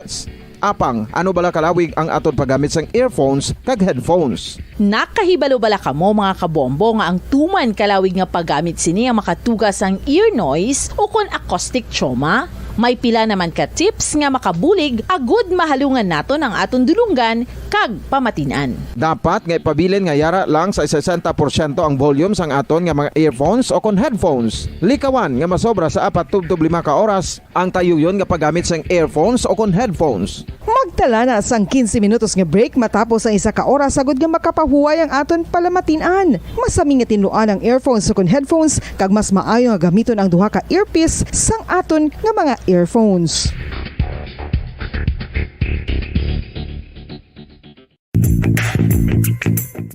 bugas. Apang, ano bala kalawig ang aton paggamit sang earphones kag headphones? Nakahibalo bala kamo mga kabombo nga ang tuman kalawig nga paggamit sini ang makatugas ang ear noise o kon acoustic trauma? May pila naman ka tips nga makabulig agud mahalungan naton ang aton dulunggan kag pamatinan. Dapat nga ipabilin nga yara lang sa 60% ang volume sang aton nga mga earphones o kon headphones. Likawan nga masobra sa 4 to 5 ka oras ang tayuyon nga paggamit sang earphones o kon headphones. Magtala na sang 15 minutos nga break matapos ang 1 ka oras sagud nga makapahuway ang aton palamatinan. Masami nga tinluan ang earphones o kon headphones kag mas maayo nga gamiton ang duha ka earpiece sang aton nga mga earphones.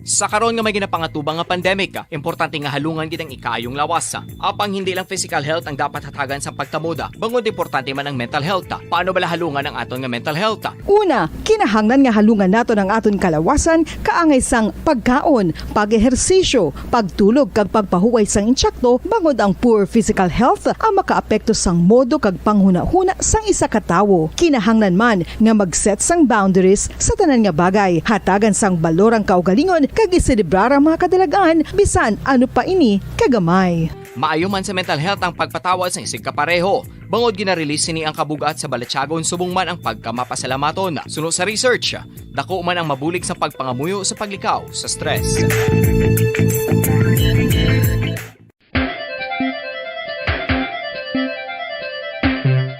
Sa karon nga may ginapangatubang nga pandemic, importante nga halungan gid ang ikaayong lawas. Apang hindi lang physical health ang dapat hatagan sa pagtamuda, bangod importante man ang mental health. Paano bala halungan ang aton nga mental health? Una, kinahanglan nga halungan naton ang aton kalawasan kaangay sang pagkaon, pag-ehersisyo, pagtulog kag pagpahuway sang insyakto bangod ang poor physical health ang makaapekto sang modo kag panghuna-huna sang isa ka tawo. Kinahanglan man nga mag-set sang boundaries sa tanan nga bagay, hatagan sang balorang kaugalingon kag iselebrar ang mga kadalagaan bisan ano pa ini kagamay. Maayo man sa mental health ang pagpatawad sa isig kapareho. Bangod gina-release ni ang kabugat sa Balatsyagon subong man ang pagkamapasalamaton. Sunod sa research, dako man ang mabulig sa pagpangamuyo sa paglikaw sa stress.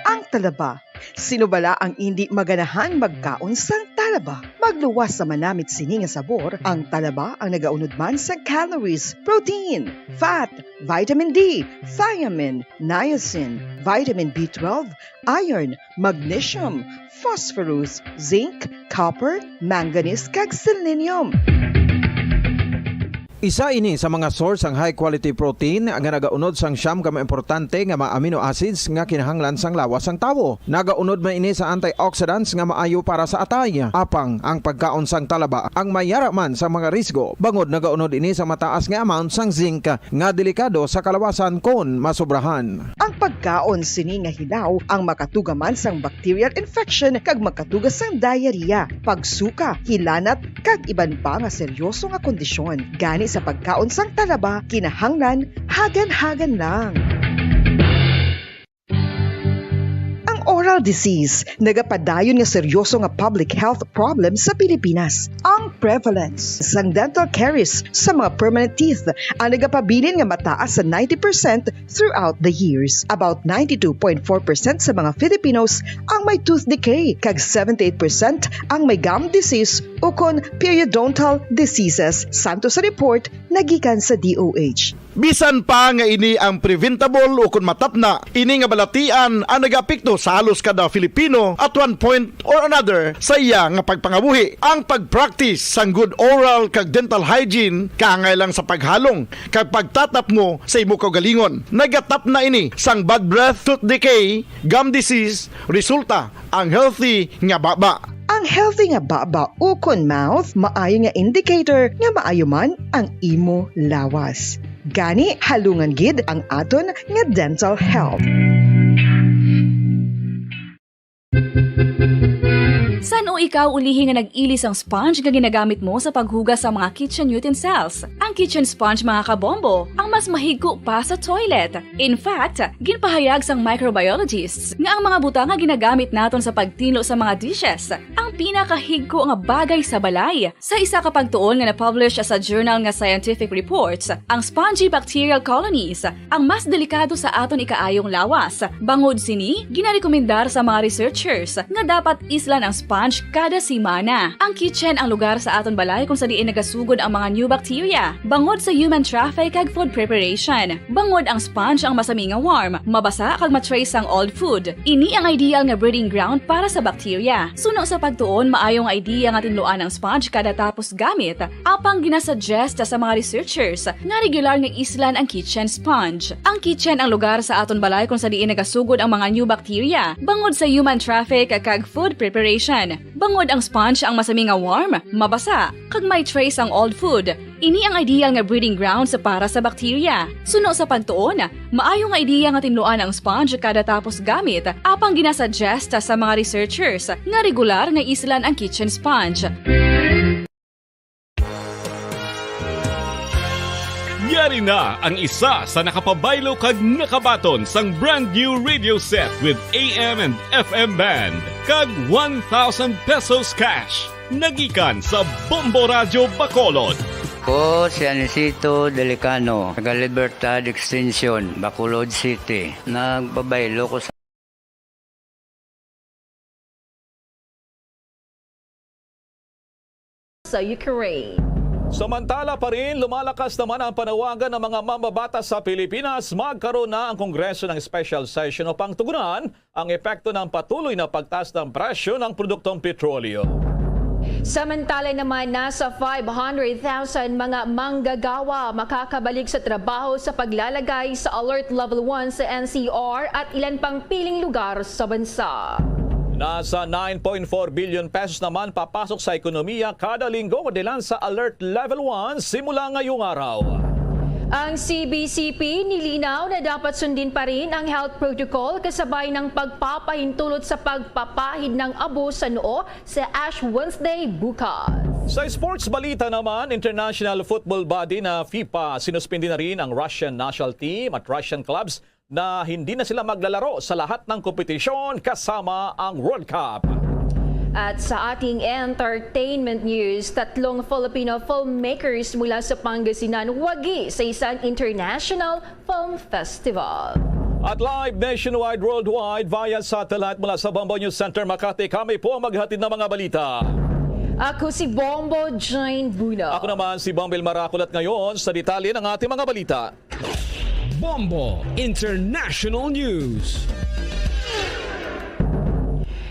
Ang talaba. Sino bala ang hindi maganahan magkaon sang talaba? Magluwas sa manamit sini nga sabor, ang talaba ang nagaunod man sa calories, protein, fat, vitamin D, thiamine, niacin, vitamin B12, iron, magnesium, phosphorus, zinc, copper, manganese kag selenium. Isa ini sa mga source ang high quality protein nga nagaunod sang siyam ka importante nga mga amino acids nga kinahanglan sang lawas sang tawo. Nagaunod man ini sa antioxidants nga maayo para sa atay. Apang ang pagkaon sang talaba ang mayara man sa mga risgo. Bangod nagaunod ini sa mataas nga amount sang zinc nga delikado sa kalawasan kon masobrahan. Ang pagkaon sini nga hilaw ang makatugaman sang bacterial infection kag makatugas sang diarrhea, pagsuka, hilanat kag iban pa nga seryoso nga kondisyon. Gani sa pagkaon sang talaba, kinahanglan hagan-hagan lang. Oral disease, nagapadayon nga seryoso nga public health problem sa Pilipinas. Ang prevalence sang dental caries sa mga permanent teeth ang nagapabilin nga mataas sa 90% throughout the years. About 92.4% sa mga Filipinos ang may tooth decay, kag 78% ang may gum disease o kon periodontal diseases, santo sa report nagikan sa DOH. Bisan pa nga ini ang preventable o kung matapna, ini nga balatian ang nagapikto sa halos kada Filipino at one point or another sa iya nga pagpangabuhi. Ang pag-practice sang good oral kag dental hygiene kaangay lang sa paghalong kag pagtatap mo sa imo kaugalingon. Nagatap na ini sang bad breath, tooth decay, gum disease, resulta ang healthy nga baba. Ang healthy nga baba o kon mouth, maayo nga indicator nga maayo man ang imo lawas. Gani halungan gid ang aton nga dental health. San o ikaw ulihi nga nag-ilis ang sponge nga ginagamit mo sa paghugas sa mga kitchen utensils? Ang kitchen sponge mga kabombo, ang mas mahigko pa sa toilet. In fact, ginpahayag sang microbiologists nga ang mga butang nga ginagamit naton sa pagtinlo sa mga dishes ang pinakahigko nga bagay sa balay. Sa isa ka pagtuon nga na-publish sa journal nga Scientific Reports, ang spongy bacterial colonies ang mas delikado sa aton ikaayong lawas. Bangod sini, ginarekomendar sa mga researchers nga dapat islan ang sponge kada simana. Ang kitchen ang lugar sa aton balay kung sa diin nagasugod ang mga new bacteria. Bangod sa human traffic kag food preparation. Bangod ang sponge ang masami nga warm, mabasa kag matrace ang old food. Ini ang ideal nga breeding ground para sa bacteria. Suno sa pagtuon, maayong idea nga tinluan ang sponge kada tapos gamit. Apang ginasuggest sa mga researchers nga regular nga islan ang kitchen sponge. Ang kitchen ang lugar sa aton balay kung sa diin nagasugod ang mga new bacteria. Bangod sa human traffic kag food preparation. Bangod ang sponge ang masami nga warm, mabasa, kag may trace ang old food. Ini ang ideal nga breeding ground sa para sa bakterya. Suno sa pagtuon, maayo nga ideya nga tinluan ang sponge kada tapos gamit, apang ginasuggest sa mga researchers nga regular nga islan ang kitchen sponge. Yari na ang isa sa nakapabaylo kag nakabaton sang brand new radio set with AM and FM band kag 1,000 pesos cash. Nagikan sa Bombo Radio Bacolod. Ko si Anisito Delicano, taga Libertad Extension, Bacolod City. Nagbabaylo ko Sa Ukraine. Samantala pa rin, lumalakas naman ang panawagan ng mga mambabatas sa Pilipinas. Magkaroon na ang Kongreso ng special session upang tugunan ang epekto ng patuloy na pagtaas ng presyo ng produktong petrolyo. Samantala naman, nasa 500,000 mga manggagawa makakabalik sa trabaho sa paglalagay sa Alert Level 1 sa NCR at ilan pang piling lugar sa bansa. Nasa 9.4 billion pesos naman papasok sa ekonomiya kada linggo dilan sa Alert Level 1 simula ngayong araw. Ang CBCP nilinaw na dapat sundin pa rin ang health protocol kasabay ng pagpapahintulot sa pagpapahid ng abo sa noo sa Ash Wednesday bukas. Sa sports balita naman, international football body na FIFA sinuspindi na rin ang Russian national team at Russian clubs na hindi na sila maglalaro sa lahat ng kompetisyon kasama ang World Cup. At sa ating entertainment news, 3 Filipino filmmakers mula sa Pangasinan wagi sa isang international film festival. At live nationwide, worldwide, via satellite mula sa Bombo News Center, Makati, kami po ang maghatid ng mga balita. Ako si Bombo Jane Buno. Ako naman si Bombil Maraculat ngayon sa detalye ng ating mga balita. Bombo International News.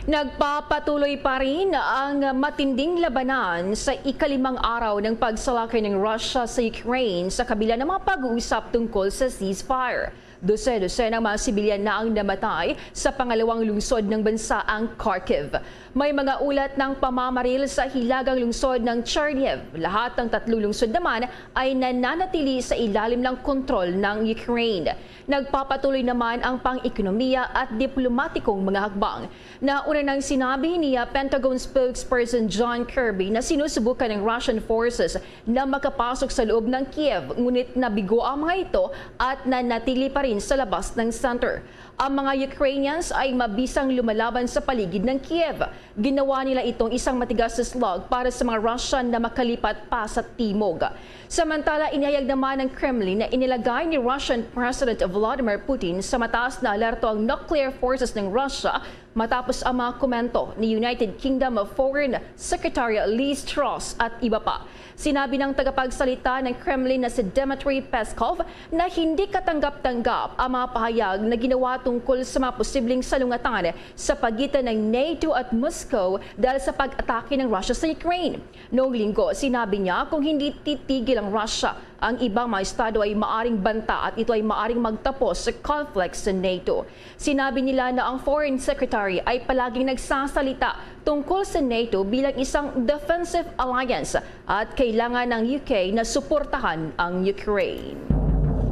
Nagpapatuloy pa rin ang matinding labanan sa ikalimang araw ng pagsalakay ng Russia sa Ukraine sa kabila ng mga pag-uusap tungkol sa ceasefire. Dose-dose ng mga sibilyan na ang namatay sa pangalawang lungsod ng bansa ang Kharkiv. May mga ulat ng pamamaril sa hilagang lungsod ng Chernihiv. Lahat ng 3 lungsod naman ay nananatili sa ilalim ng kontrol ng Ukraine. Nagpapatuloy naman ang pang-ekonomiya at diplomatikong mga hakbang. Nauna nang sinabi niya Pentagon spokesperson John Kirby na sinusubukan ng Russian forces na makapasok sa loob ng Kiev, ngunit nabigo ang mga ito at nanatili pa rin sa labas ng center. Ang mga Ukrainians ay mabisang lumalaban sa paligid ng Kiev. Ginawa nila itong isang matigas na slug para sa mga Russian na makalipat pa sa timog. Samantala, inihayag naman ng Kremlin na inilagay ni Russian President Vladimir Putin sa mataas na alerto ang nuclear forces ng Russia matapos ang mga komento ni United Kingdom Foreign Secretary Liz Truss at iba pa. Sinabi ng tagapagsalita ng Kremlin na si Dmitry Peskov na hindi katanggap-tanggap ang mga pahayag na ginawa tungkol sa mga posibleng salungatan sa pagitan ng NATO at Moscow dahil sa pag-atake ng Russia sa Ukraine. Noong linggo, sinabi niya kung hindi titigil ang Russia, ang ibang mga estado ay maaring banta at ito ay maaring magtapos sa conflict sa NATO. Sinabi nila na ang Foreign Secretary ay palaging nagsasalita tungkol sa NATO bilang isang defensive alliance at kailangan ng UK na suportahan ang Ukraine.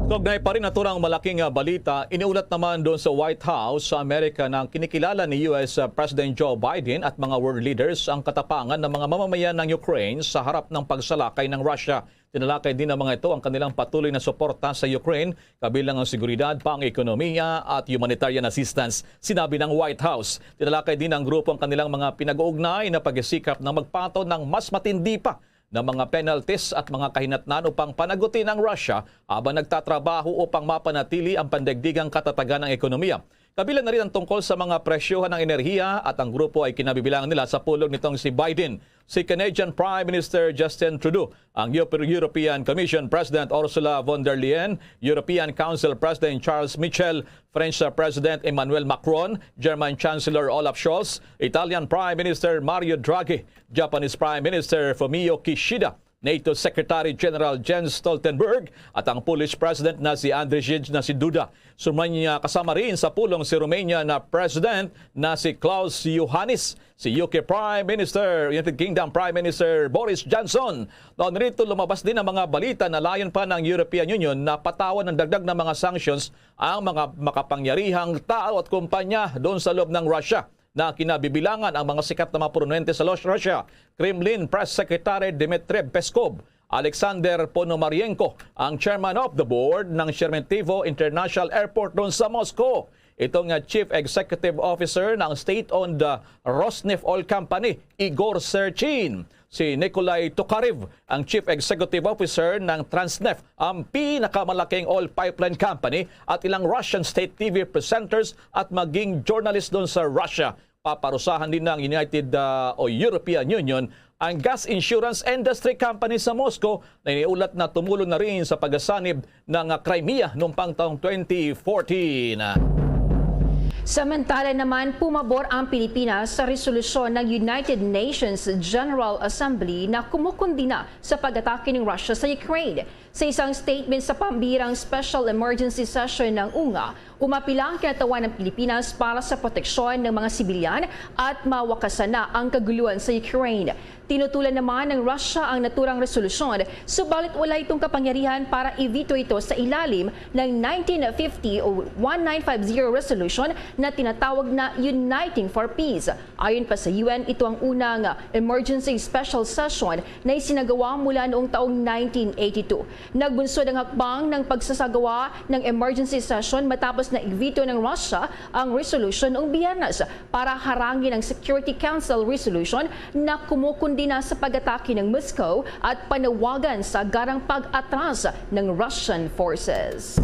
Tugnay pa rin naturang malaking balita. Iniulat naman doon sa White House sa Amerika na kinikilala ni US President Joe Biden at mga world leaders ang katapangan ng mga mamamayan ng Ukraine sa harap ng pagsalakay ng Russia. Tinalakay din ng mga ito ang kanilang patuloy na suporta sa Ukraine, kabilang ang seguridad, pang-ekonomiya at humanitarian assistance. Sinabi ng White House, tinalakay din ng grupo ang kanilang mga pinag-uugnay na pagsisikap na magpataw ng mas matindi pa ng mga penalties at mga kahinatnan upang panagutin ang Russia habang nagtatrabaho upang mapanatili ang pandaigdigang katatagan ng ekonomiya. Kabilang na rin ang tungkol sa mga presyohan ng enerhiya at ang grupo ay kinabibilangan nila sa pulong nitong si Biden. Si Canadian Prime Minister Justin Trudeau, ang European Commission President Ursula von der Leyen, European Council President Charles Michel, French President Emmanuel Macron, German Chancellor Olaf Scholz, Italian Prime Minister Mario Draghi, Japanese Prime Minister Fumio Kishida, NATO Secretary General Jens Stoltenberg at ang Polish President na si Andrzej na si Duda. Sumanya kasama rin sa pulong si Romania na President na si Klaus Iohannis, si UK Prime Minister, United Kingdom Prime Minister Boris Johnson. Noon rito lumabas din ang mga balita na layon pa ng European Union na patawan ng dagdag na mga sanctions ang mga makapangyarihang tao at kumpanya doon sa loob ng Russia na kinabibilangan ang mga sikat na mga prominente sa Russia. Kremlin Press Secretary Dmitry Peskov, Alexander Ponomarenko, ang chairman of the board ng Sheremetyevo International Airport doon sa Moscow. Itong Chief Executive Officer ng state-owned Rosneft Oil Company, Igor Serchin. Si Nikolai Tokarev, ang Chief Executive Officer ng Transneft, ang pinakamalaking oil pipeline company, at ilang Russian state TV presenters at maging journalist doon sa Russia. Paparusahan din ng European Union ang gas insurance industry company sa Moscow na iniulat na tumulong na rin sa pagsasanib ng Crimea noong pang taong 2014. Samantala naman, pumabor ang Pilipinas sa resolusyon ng United Nations General Assembly na kumukundina sa pag-atake ng Russia sa Ukraine. Sa isang statement sa pambirang Special Emergency Session ng UNGA, umapila ang kinatawan ng Pilipinas para sa proteksyon ng mga sibilyan at mawakasan na ang kaguluhan sa Ukraine. Tinutulan naman ng Russia ang naturang resolusyon, subalit wala itong kapangyarihan para i-veto ito sa ilalim ng 1950 o 1950 resolution na tinatawag na Uniting for Peace. Ayon pa sa UN, ito ang unang emergency special session na isinagawa mula noong taong 1982. Nagbunsod ang hakbang ng pagsasagawa ng emergency session matapos na i-veto ng Russia ang resolution noong Biyernes para harangin ang Security Council resolution na kumukundi na sa pag-atake ng Moscow at panawagan sa agarang pag-atras ng Russian forces.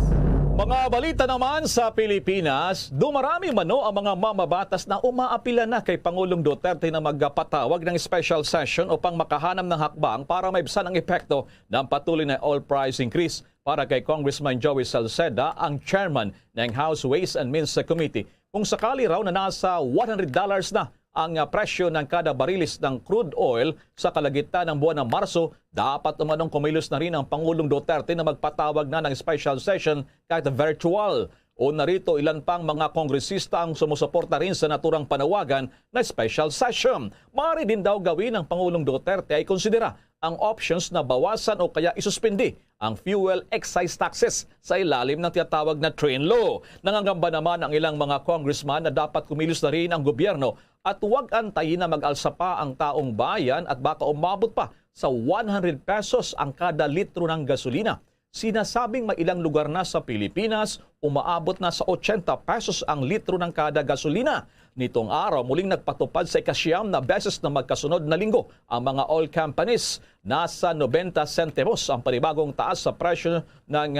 Mga balita naman sa Pilipinas, dumarami mano ang mga mamabatas na umaapila na kay Pangulong Duterte na magpatawag ng special session upang makahanam ng hakbang para maibsan ang epekto ng patuloy na oil price increase. Para kay Congressman Joey Salceda, ang chairman ng House Ways and Means Committee, kung sakali raw na nasa $100 na ang presyo ng kada barilis ng crude oil sa kalagitnaan ng buwan ng Marso, dapat umanong kumilos na rin ang Pangulong Duterte na magpatawag na ng special session kahit virtual. O narito ilan pang mga kongresista ang sumusuporta rin sa naturang panawagan na special session. Maaari din daw gawin ng Pangulong Duterte ay konsidera ang options na bawasan o kaya isuspindi ang fuel excise taxes sa ilalim ng tinatawag na train law. Nangangamba naman ang ilang mga congressman na dapat kumilos na rin ang gobyerno at huwag antayin na mag-alsa pa ang taong bayan at baka umabot pa sa 100 pesos ang kada litro ng gasolina. Sinasabing may ilang lugar na sa Pilipinas, umaabot na sa 80 pesos ang litro ng kada gasolina. Nitong araw, muling nagpatupad sa ikasyam na beses na magkasunod na linggo ang mga oil companies. Nasa 90 centimos ang panibagong taas sa presyo ng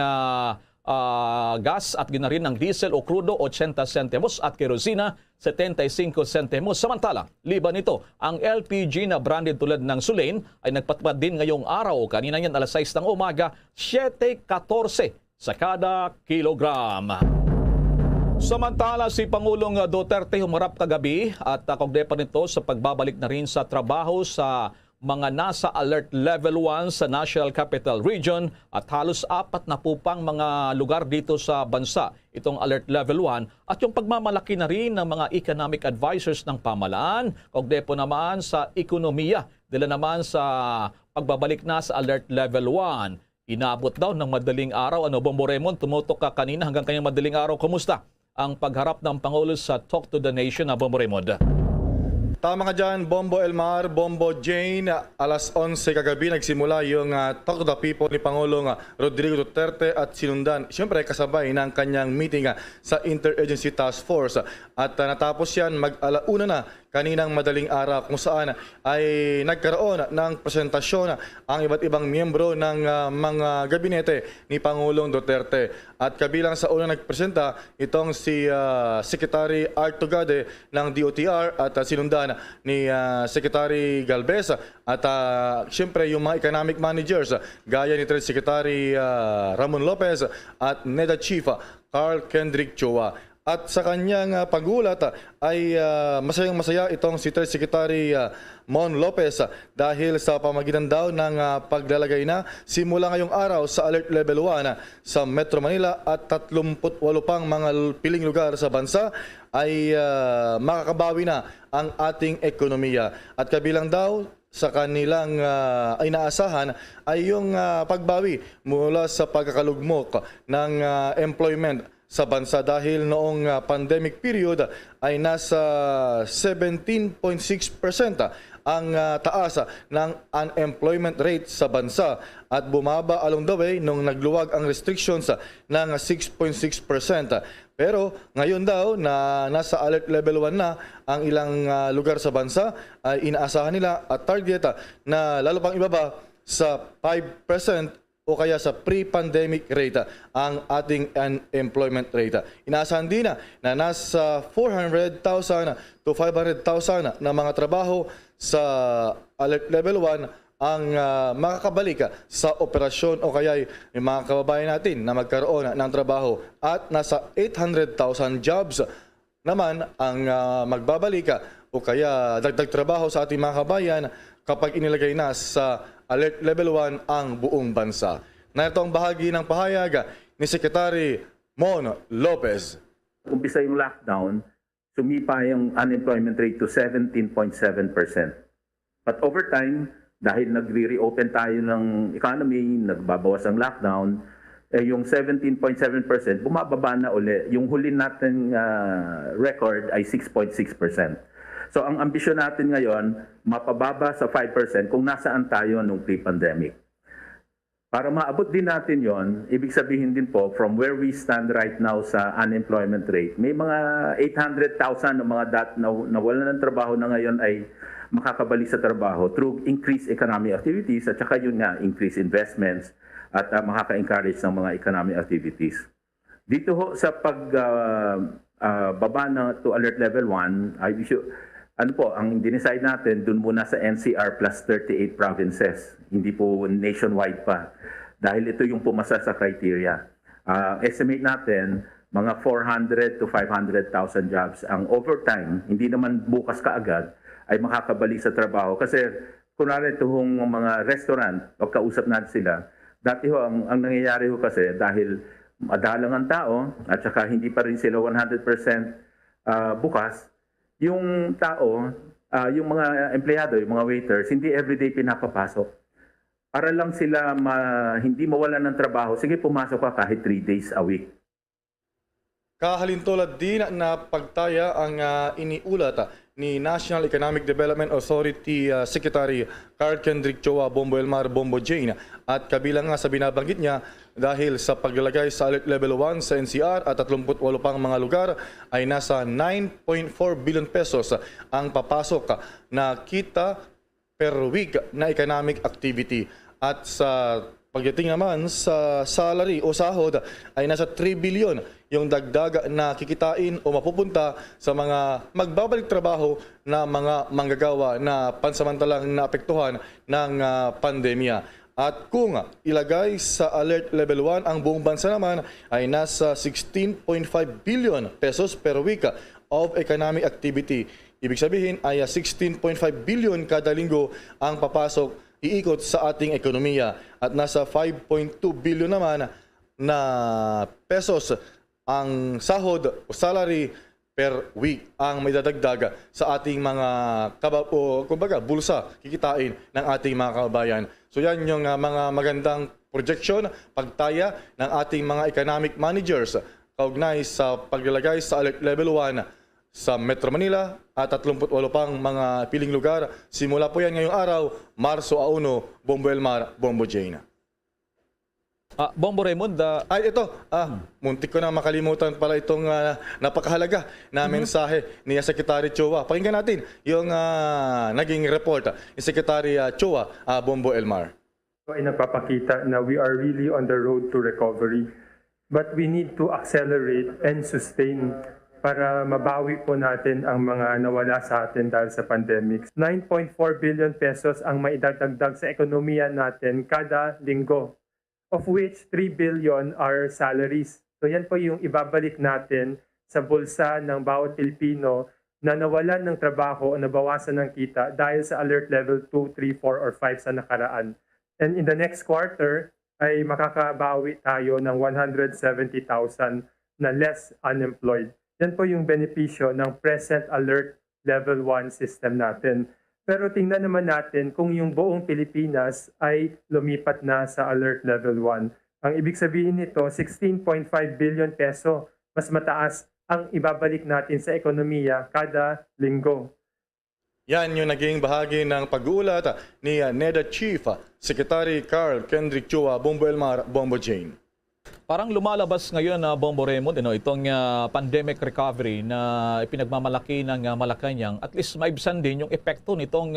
gas at ginarin ng diesel o krudo 80 centimos at kerosina 75 centimos. Samantala, liban nito, ang LPG na branded tulad ng Sulain ay nagpatupad din ngayong araw. Kanina yan alas 6 ng umaga, 7.14 sa kada kilogram. Samantala, si Pangulong Duterte humarap kagabi at kaugnay pa nito sa pagbabalik na rin sa trabaho sa mga nasa Alert Level 1 sa National Capital Region at halos 4 na po pang mga lugar dito sa bansa itong Alert Level 1 at yung pagmamalaki na rin ng mga economic advisors ng pamahalaan, kaugnay po naman sa ekonomiya, dala naman sa pagbabalik na sa Alert Level 1. Inabot daw ng madaling araw. Bombo Raymond, tumutok ka kanina hanggang kanyang madaling araw. Kumusta ang pagharap ng Pangulo sa Talk to the Nation, Bombo Raymond? Tama nga dyan, Bombo Elmar, Bombo Jane. Alas 11 kagabi nagsimula yung Talk to the People ni Pangulong Rodrigo Duterte at sinundan, siyempre kasabay ng kanyang meeting sa Interagency Task Force. At natapos yan mag-alauna na kaninang madaling araw kung saan ay nagkaroon ng presentasyon ang iba't ibang miyembro ng mga gabinete ni Pangulong Duterte. At kabilang sa unang nagpresenta itong si Secretary Art Tugade ng DOTR at sinundan ni Secretary Galvez at siyempre yung mga economic managers gaya ni Trade Secretary Ramon Lopez at NEDA Chief Carl Kendrick Chua. At sa kanyang paggulat ay masayang-masaya itong si Third Secretary Mon Lopez dahil sa pamagitan daw ng paglalagay na simula ngayong araw sa Alert Level 1 sa Metro Manila at 38 pang mga piling lugar sa bansa ay makakabawi na ang ating ekonomiya. At kabilang daw sa kanilang inaasahan ay yung pagbawi mula sa pagkakalugmok ng employment sa bansa dahil noong pandemic period ay nasa 17.6% ang taas ng unemployment rate sa bansa at bumaba along the way nung nagluwag ang restrictions ng 6.6%. Pero ngayon daw na nasa alert level 1 na ang ilang lugar sa bansa ay inaasahan nila at target na lalo pang ibaba sa 5% o kaya sa pre-pandemic rate ang ating unemployment rate. Inaasahan din na nasa 400,000 to 500,000 na mga trabaho sa alert level 1 ang makakabalik sa operasyon o kaya yung mga kababayan natin na magkaroon ng trabaho at nasa 800,000 jobs naman ang magbabalik o kaya dagdag trabaho sa ating mga kabayan kapag inilagay na sa Alert Level 1 ang buong bansa. Narito ang bahagi ng pahayag ni Secretary Mon Lopez. Umpisa yung lockdown, sumipa yung unemployment rate to 17.7%. But over time, dahil nagre-reopen tayo ng economy, nagbabawas ang lockdown, yung 17.7% bumababa na uli. Yung huli natin record ay 6.6%. So ang ambisyon natin ngayon, mapababa sa 5% kung nasaan tayo nung pre-pandemic. Para maabot din natin yon, ibig sabihin din po, from where we stand right now sa unemployment rate, may mga 800,000 na mga nawalan ng trabaho na ngayon ay makakabalik sa trabaho through increased economic activities at saka yun nga, increased investments at makaka-encourage ng mga economic activities. Dito ho sa baba na to alert level 1, ang dinicide natin dun muna sa NCR plus 38 provinces, hindi po nationwide pa. Dahil ito yung pumasa sa criteria. Estimate natin, mga 400 to 500,000 jobs. Ang overtime, hindi naman bukas kaagad, ay makakabalik sa trabaho. Kasi kunwari itong mga restaurant, pagkausap natin sila, dati ho, ang nangyayari ho kasi dahil madalang ang tao at saka hindi pa rin sila 100% bukas, yung tao, yung mga empleyado, yung mga waiters, hindi everyday pinapapasok. Para lang sila hindi mawalan ng trabaho, sige pumasok ka kahit 3 days a week. Kahalintulad din na pagtaya ang iniulat ni National Economic Development Authority Secretary Carl Kendrick Chua Bombo Elmar Bombo Jane at kabilang nga sa binabanggit niya dahil sa paglalagay sa alert level 1 sa NCR at 38 pang mga lugar ay nasa 9.4 billion pesos ang papasok na kita per week na economic activity at sa pagdating naman sa salary o sahod ay nasa 3 billion yung dagdag na kikitain o mapupunta sa mga magbabalik trabaho na mga manggagawa na pansamantalang naapektuhan ng pandemya. At kung ilagay sa alert level 1 ang buong bansa naman ay nasa 16.5 billion pesos per week of economic activity. Ibig sabihin ay 16.5 billion kada linggo ang papasok iikot sa ating ekonomiya at nasa 5.2 billion naman na pesos ang sahod o salary per week ang may dadagdag sa ating mga bulsa kikitain ng ating mga kababayan. So yan yung mga magandang projection, pagtaya ng ating mga economic managers kaugnay sa paglalagay sa alert level 1 sa Metro Manila at 38 pang mga piling lugar. Simula po yan ngayong araw, Marso 1, Bombo Elmar, Bombo Jane. Bombo Raymond, muntik ko na makalimutan pala itong napakahalaga na mensahe ni Secretary Chua. Pakinggan natin yung naging report ni Secretary Chua, Bombo Elmar. Ay nagpapakita na we are really on the road to recovery. But we need to accelerate and sustain para mabawi po natin ang mga nawala sa atin dahil sa pandemic. 9.4 billion pesos ang maidadagdag sa ekonomiya natin kada linggo, of which 3 billion are salaries. So yan po yung ibabalik natin sa bulsa ng bawat Pilipino na nawalan ng trabaho o nabawasan ng kita dahil sa alert level 2, 3, 4, or 5 sa nakaraan. And in the next quarter ay makakabawi tayo ng 170,000 na less unemployed. Yan po yung benepisyo ng present alert level 1 system natin. Pero tingnan naman natin kung yung buong Pilipinas ay lumipat na sa alert level 1. Ang ibig sabihin nito, 16.5 billion peso, mas mataas ang ibabalik natin sa ekonomiya kada linggo. Yan yung naging bahagi ng pag-uulat ni NEDA Chief Secretary Carl Kendrick Chua, Bombo Elmar, Bombo Jane. Parang lumalabas ngayon na Bombo Raymond, itong pandemic recovery na ipinagmamalaki ng Malacanang, at least maibsan din yung epekto nitong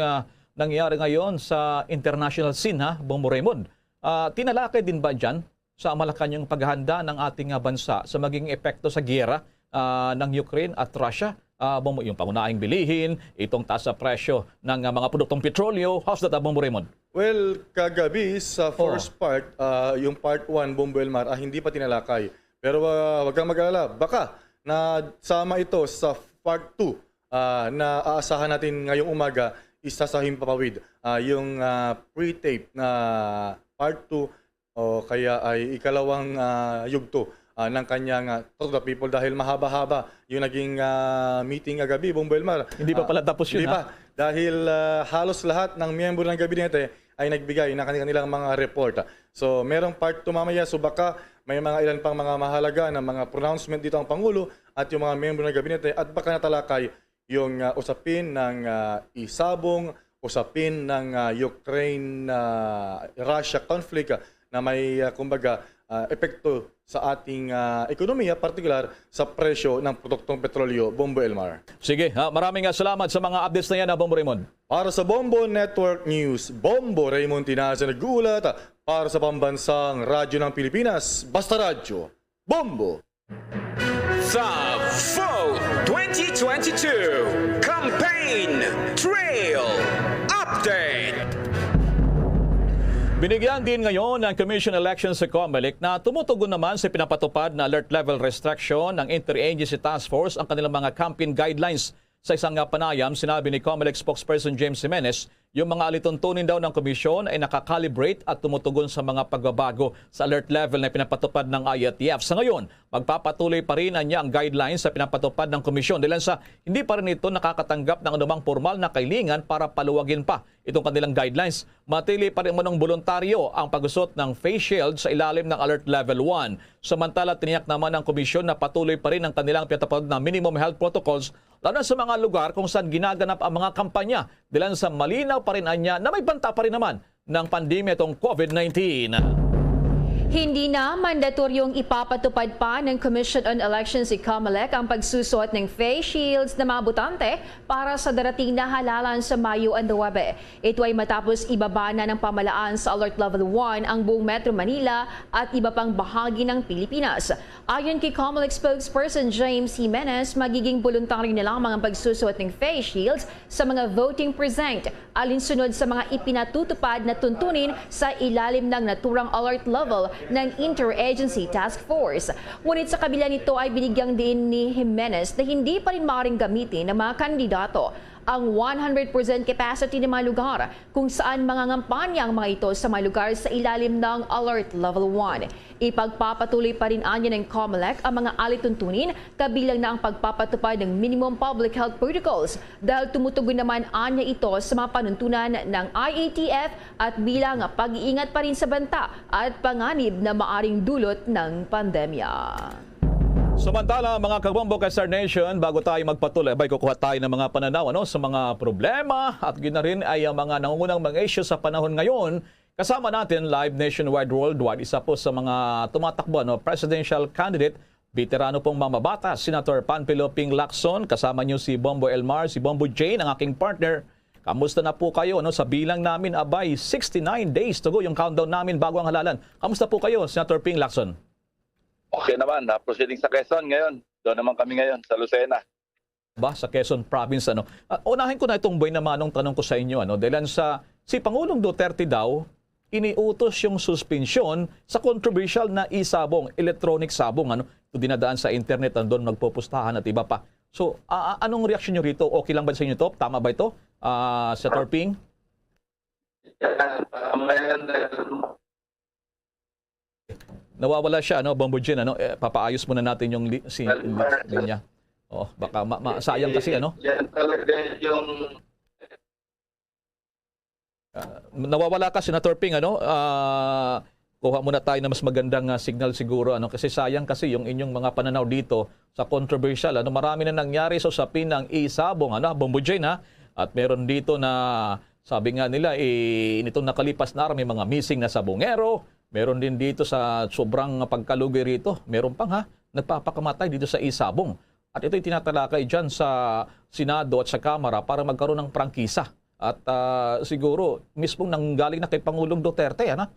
nangyayari ngayon sa international scene, Bombo Raymond. Tinalakay din ba dyan sa Malacanang paghahanda ng ating bansa sa maging epekto sa giyera ng Ukraine at Russia? Bombo, yung pangunahing bilihin, itong taas sa presyo ng mga produktong petrolyo. How's that, Bombo Raymond? Well, kagabi sa first part, yung part 1, Bombo Elmar, hindi pa tinalakay. Pero wag kang mag-alala, baka na sama ito sa part 2 na aasahan natin ngayong umaga, isa sa himpapawid. Yung pre-tape na part 2 o kaya ay ikalawang yugto ng kanyang Talk to the People dahil mahaba-haba yung naging meeting kagabi, Bombo Elmar. Hindi pa pala tapos yun, Hindi pa. Dahil halos lahat ng miyembro ng gabinete ay nagbigay ng kanilang mga report. So, merong part 2 mamaya. So, baka may mga ilan pang mga mahalaga na mga pronouncement dito ang Pangulo at yung mga miyembro ng gabinete at baka natalakay yung usapin ng isabong, usapin ng Ukraine-Russia conflict na may, kumbaga, epekto sa ating ekonomiya, partikular sa presyo ng produktong petrolyo, Bombo Elmar. Sige, maraming salamat sa mga updates na yan, Bombo Raymond. Para sa Bombo Network News, Bombo Raymond Tinaza nag-uulat para sa pambansang radyo ng Pilipinas, Basta Radyo, Bombo! Sa Vote 2022 Campaign Trail Update. Binigyan din ngayon ng Commission Elections sa COMELEC na tumutugon naman sa pinapatupad na alert level restriction ng Interagency Task Force ang kanilang mga campaign guidelines. Sa isang panayam, sinabi ni COMELEC spokesperson James Jimenez, yung mga alituntunin daw ng komisyon ay nakakalibrate at tumutugon sa mga pagbabago sa alert level na pinapatupad ng IATF. Sa ngayon, magpapatuloy pa rin niya ang guidelines sa pinapatupad ng komisyon dahil sa hindi pa rin ito nakakatanggap ng anumang formal na kailingan para paluwagin pa itong kanilang guidelines. Matili pa rin mo ng voluntaryo ang pagusot ng face shield sa ilalim ng alert level 1. Samantala, tiniyak naman ng komisyon na patuloy pa rin ang kanilang pinatupad na minimum health protocols lalo sa mga lugar kung saan ginaganap ang mga kampanya dahil sa malinaw pa rin anya na may banta pa rin naman ng pandemya itong COVID-19. Hindi na mandatoryong ipapatupad pa ng Commission on Elections si COMELEC ang pagsusot ng face shields na mga botante para sa darating na halalan sa Mayo 9. Ito ay matapos ibaba na ng pamalaan sa Alert Level 1 ang buong Metro Manila at iba pang bahagi ng Pilipinas. Ayon kay COMELEC spokesperson James Jimenez, magiging voluntaryo na lamang ang pagsusot ng face shields sa mga voting precinct alinsunod sa mga ipinatutupad na tuntunin sa ilalim ng naturang alert level ng Interagency Task Force. Ngunit sa kabila nito ay binigyang din ni Jimenez na hindi pa rin maaaring gamitin ng mga kandidato ang 100% capacity ng mga lugar kung saan mangangampanya ang mga ito sa mga lugar sa ilalim ng Alert Level 1. Ipagpapatuloy pa rin anya ng COMELEC ang mga alituntunin kabilang na ang pagpapatupad ng minimum public health protocols dahil tumutugon naman anya ito sa mga panuntunan ng IATF at bilang pag-iingat pa rin sa banta at panganib na maaring dulot ng pandemya. Samantala, mga kabombo ka Star Nation, bago tayo magpatuloy, kukuha tayo ng mga pananaw sa mga problema at gina rin ay ang mga nangungunang mga issue sa panahon ngayon. Kasama natin live nationwide worldwide, isa po sa mga tumatakbo presidential candidate, veterano pong mamabata, Senator Panfilo Ping Lacson. Kasama niyo si Bombo Elmar, si Bombo Jane, ang aking partner. Kamusta na po kayo? Sa bilang namin, 69 days to go yung countdown namin bago ang halalan. Kamusta po kayo, Senator Ping Lacson? Okay naman, proceeding sa Quezon ngayon. Doon naman kami ngayon, sa Lucena. Sa Quezon Province. Unahin ko na itong Boy na Manong tanong ko sa inyo. Dahil si Pangulong Duterte daw, iniutos yung suspensyon sa controversial na isabong, electronic sabong. dinadaan sa internet, doon nagpupustahan at iba pa. So, anong reaksyon nyo rito? Okay lang ba sa inyo ito? Tama ba ito, Senator Ping? Nawawala siya, Bombo Jin, papaayos muna natin yung linya. Oh, baka sayang kasi, Yan talaga yung... Nawawala ka, Senator Ping, kuha muna tayo na mas magandang signal siguro, kasi sayang kasi yung inyong mga pananaw dito sa controversial, marami na nangyari sa usapin ng isabong, Bombo Jin, at meron dito na sabi nga nila, nitong nakalipas na araw may mga missing na sabongero. Meron din dito sa sobrang pagkalugi rito. Meron pang nagpapakamatay dito sa isabong. At ito'y tinatalakay dyan sa Senado at sa Kamara para magkaroon ng prangkisa. At siguro mismong nanggaling na kay Pangulong Duterte na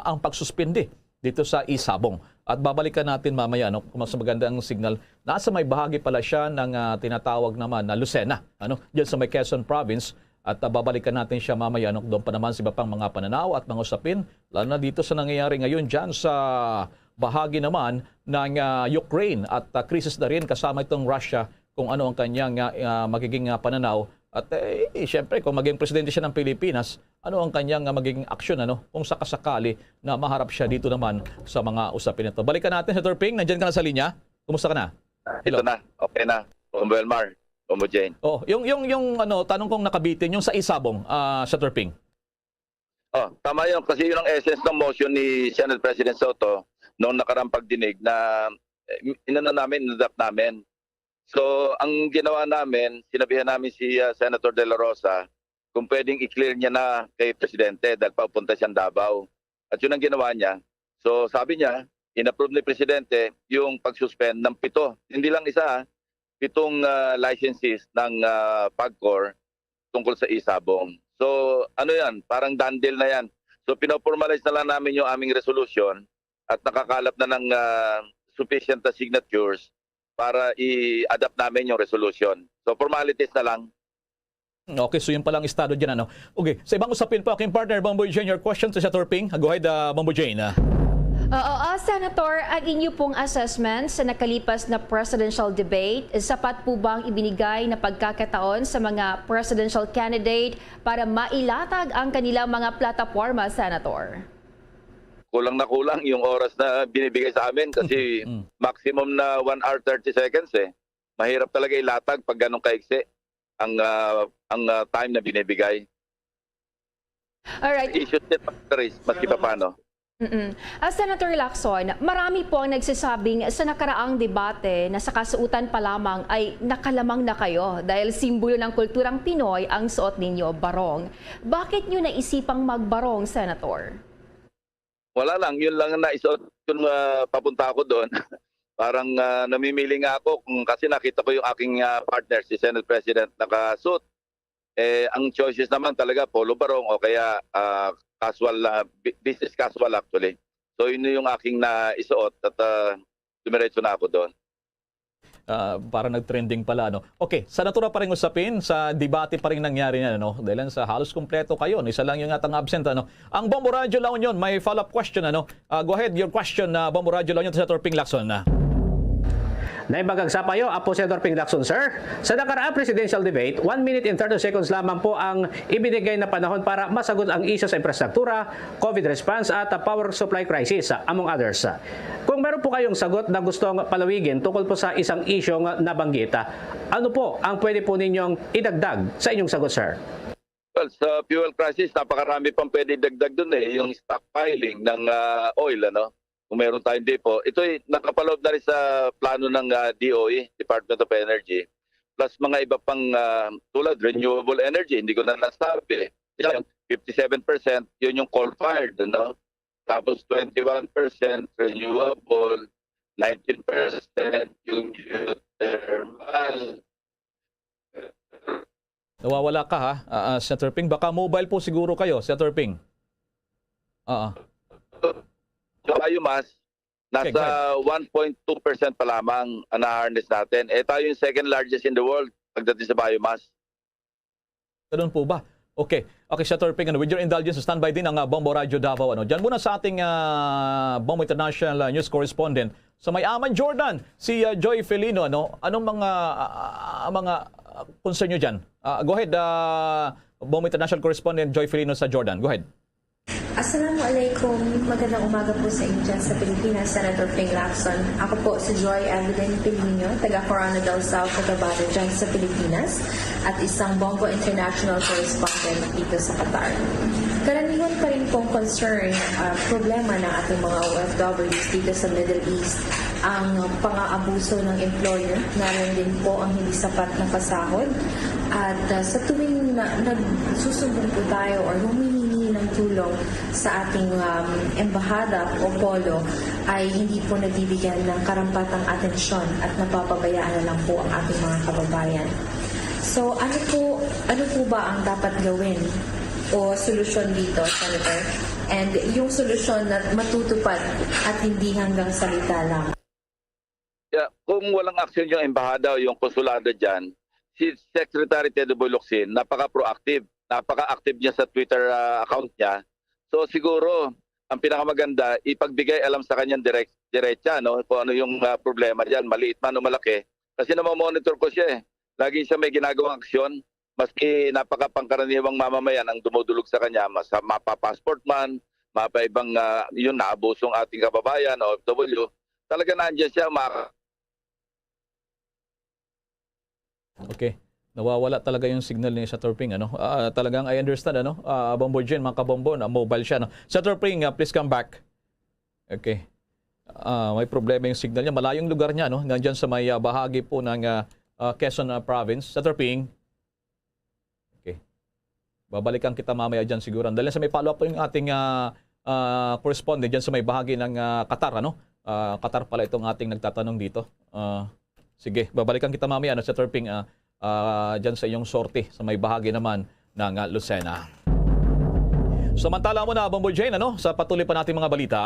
ang pagsuspindi dito sa isabong. At babalikan natin mamaya kung mas magandang signal. Nasa may bahagi pala siya ng tinatawag naman na Lucena. Dyan sa may Quezon Province. At babalikan natin siya mamaya. Doon pa naman sa iba pang mga pananaw at mga usapin. Lalo na dito sa nangyayari ngayon dyan sa bahagi naman ng Ukraine. At krisis na rin kasama itong Russia kung ano ang kanyang magiging pananaw. At siyempre kung maging presidente siya ng Pilipinas, ano ang kanyang magiging aksyon kung sakasakali na maharap siya dito naman sa mga usapin ito. Balikan natin, Senator Ping. Nandiyan ka na sa linya. Kumusta ka na? Hello. Ito na. Okay na. Bombo Elmar. Bombo Jane. Oh, yung tanong kong nakabitin, yung sa isabong, Senator Ping. Oh, tama yun. Kasi yun ang essence ng motion ni Senate President Soto noong nakarang pagdinig na inadapt namin. So, ang ginawa namin, sinabihan namin si Senator De La Rosa kung pwedeng i-clear niya na kay Presidente dahil papunta siyang Davao. At yun ang ginawa niya. So, sabi niya, in-approve ni Presidente yung pag-suspend ng 7. Hindi lang isa, 7 licenses ng PAGCOR tungkol sa isabong. So, yan? Parang done deal na yan. So, pinoformalize na lang namin yung aming resolution at nakakalap na ng sufficient signatures para i-adapt namin yung resolution. So, formalities na lang. Okay, so yun palang estado dyan, Okay, sa ibang usapin po, aking partner, Bombo Jane, your question to Senator Ping. Go ahead, Bombo Jane. Senator, ang inyo pong assessment sa nakalipas na presidential debate, sapat po bang ibinigay na pagkakataon sa mga presidential candidate para mailatag ang kanilang mga plataforma, Senator? Kulang na kulang yung oras na binibigay sa amin kasi maximum na 1 hour 30 seconds Mahirap talaga ilatag pag ganun kaiksi ang time na binibigay. Alright. Issues din maski pa paano. Senator Lacson, marami po ang nagsasabing sa nakaraang debate na sa kasuotan pa lamang ay nakalamang na kayo dahil simbolo ng kulturang Pinoy ang suot ninyo, barong. Bakit nyo naisipang magbarong, Senator? Wala lang, yun lang na isuot kung papunta ako doon. Parang namimili nga ako kasi nakita ko yung aking partner, si Senate President, nakasuot. Ang choices naman talaga, polo barong o kaya casual, business casual actually. So yun yung aking naisuot at dumiretso na ako doon. Para nag-trending pala, Okay, sa natura pa rin usapin, sa debate pa rin nangyari yan, Dahil sa halos kumpleto kayo, isa lang yung atang absent, Ang Bombo Radio La Union, may follow-up question, Go ahead, your question, Bombo Radio La Union, Senator Ping Lacson. Naibagag sa payo, Apo Senator Ping Lacson, sir. Sa nakaraang presidential debate, 1 minute and 30 seconds lamang po ang ibinigay na panahon para masagot ang isyu sa infrastruktura, COVID response at power supply crisis, among others. Kung meron po kayong sagot na gustong palawigin tungkol po sa isang isyong nabanggit, ano po ang pwede po ninyong idagdag sa inyong sagot, sir? Well, sa fuel crisis, napakarami pang pwede dagdag doon yung stockpiling ng oil, Kung meron tayong depo. Ito'y nakapaloob na rin sa plano ng DOE, Department of Energy. Plus mga iba pang tulad, renewable energy, hindi ko na nasabi. 57%, yun yung coal-fired, Tapos 21% renewable, 19% yung geothermal. Nawawala ka Senator Ping. Baka mobile po siguro kayo, Senator Ping. Yung biomass, nasa 1.2% pa lamang ang na-harness natin. Tayo yung second largest in the world pagdating sa biomass. Ganun po ba? Okay. Okay, Senator Ping, with your indulgence, standby din ang Bombo Radio Davao. Diyan muna sa ating Bombo International News Correspondent sa Mayaman, Jordan, si Joy Felino. Anong mga concern nyo dyan? Go ahead, Bombo International Correspondent Joy Felino sa Jordan. Go ahead. Assalamualaikum. Magandang umaga po sa inyo dyan sa Pilipinas, Senator Ping Lacson. Ako po si Joy Evelyn Pilino, taga Corona del South, Cotabato dyan sa Pilipinas at isang Bombo International Correspondent dito sa Qatar. Karaniwan pa rin pong concern, problema ng ating mga OFWs dito sa Middle East ang pang-aabuso ng employer, naroon din po ang hindi sapat na pasahod at sa tuwing nagsusumbong po tayo or humihingi ng tulong sa ating embahada o polo ay hindi po nabibigyan ng karampatang atensyon at napapabayaan na lang po ang ating mga kababayan. So ano po ba ang dapat gawin o solusyon dito, Senator? And yung solusyon na matutupad at hindi hanggang salita lang. Yeah, kung walang aksyon yung embahada o yung konsulado dyan, si Secretary Ted Buluxin, napaka-proactive. Napaka-active niya sa Twitter account niya. So siguro, ang pinakamaganda, ipagbigay alam sa kanyang diretsa, no? Kung ano yung problema dyan, maliit man o malaki. Kasi namamonitor ko siya eh. Lagi siya may ginagawang aksyon. Maski napaka-pangkaraniwang mamamayan ang dumudulog sa kanya, mapa-passport man, mapa-ibang yun, naabusong ating kababayan o OFW. Talaga nandiyan siya, Okay. Nawawala talaga yung signal ni Senator Ping. Talagang I understand, Bombo Jen, mga kabombo, mobile siya. Senator Ping, please come back. Okay. May problema yung signal niya. Malayong lugar niya, nandyan sa may bahagi po ng Quezon Province. Senator Ping. Okay. Babalikan kita mamaya dyan siguro. Dahil sa may follow-up po yung ating correspondent dyan sa may bahagi ng Qatar. Qatar pala itong ating nagtatanong dito. Sige, babalikan kita mamaya, Senator Ping, dyan sa iyong sorte, sa may bahagi naman ng Lucena. Samantala mo na, Bombo Jane, sa patuloy pa nating mga balita.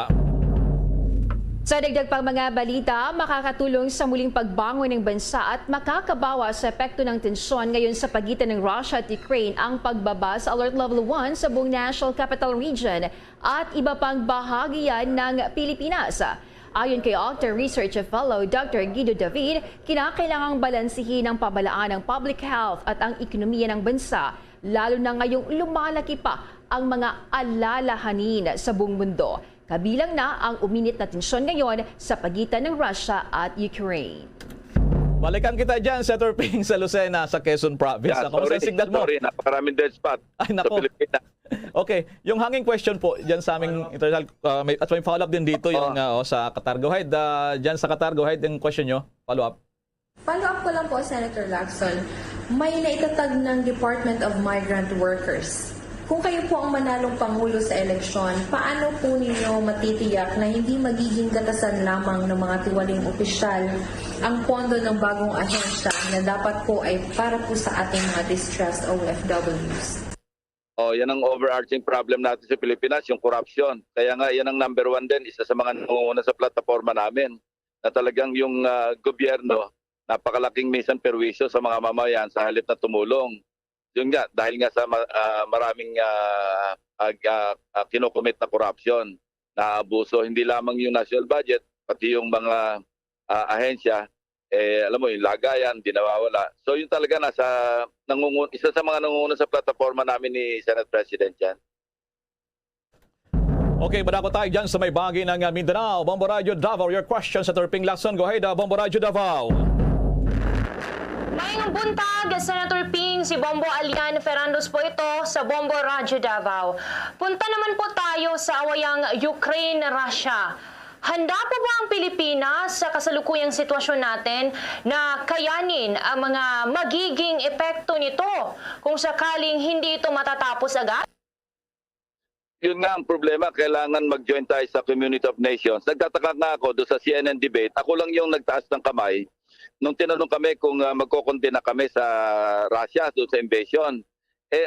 Sa dagdag pang mga balita, makakatulong sa muling pagbangon ng bansa at makakabawas sa epekto ng tensyon ngayon sa pagitan ng Russia at Ukraine ang pagbaba sa Alert Level 1 sa buong National Capital Region at iba pang bahagi yan ng Pilipinas. Ayon kay Octa Research Fellow Dr. Guido David, kinakailangang balansihin ang pamalaan ng public health at ang ekonomiya ng bansa, lalo na ngayong lumalaki pa ang mga alalahanin sa buong mundo. Kabilang na ang uminit na tensyon ngayon sa pagitan ng Russia at Ukraine. Balikan kita dyan, Senator Ping, sa Lucena, sa Quezon Province. Kamusta ang signal mo? Sorry, napakaraming dead spot sa Pilipinas. Okay, yung hanging question po dyan sa aming international, at may follow-up din dito yung sa Qatar. Go ahead, dyan sa Qatar, go ahead yung question nyo, follow-up. Follow-up ko lang po, Senator Lacson. May naitatag ng Department of Migrant Workers. Kung kayo po ang manalong Pangulo sa eleksyon, paano po ninyo matitiyak na hindi magiging katasan lamang ng mga tiwaling opisyal ang pondo ng bagong ahensya na dapat po ay para po sa ating mga distressed OFWs? Yan ang overarching problem natin sa Pilipinas, yung corruption. Kaya nga, yan ang number one din, isa sa mga nangunguna sa plataforma namin, na talagang yung gobyerno, napakalaking minsan perwisyo sa mga mamayan sa halip na tumulong. Yun nga, dahil nga sa maraming kinocommit na corruption, na abuso, hindi lamang yung national budget, pati yung mga ahensya, alam mo, yung lagayan, di nawawala. So yun talaga isa sa mga nangunguna sa plataforma namin ni Senate President yan. Okay, barako tayo dyan sa may bahagi ng Mindanao. Bombo Radio Davao, your question, Senator Ping Lacson. Go ahead, Bombo Radio Davao. Ngayong buntag, Senator Ping, si Bombo Alian Ferrandos po ito sa Bombo Radio Davao. Punta naman po tayo sa awayang Ukraine-Russia. Handa po ba ang Pilipinas sa kasalukuyang sitwasyon natin na kayanin ang mga magiging epekto nito kung sakaling hindi ito matatapos agad? Yun nga ang problema, kailangan mag-join tayo sa Community of Nations. Nagtataka nga ako doon sa CNN debate, ako lang yung nagtaas ng kamay nung tinanong kami kung magkokonde na kami sa Russia doon sa invasion.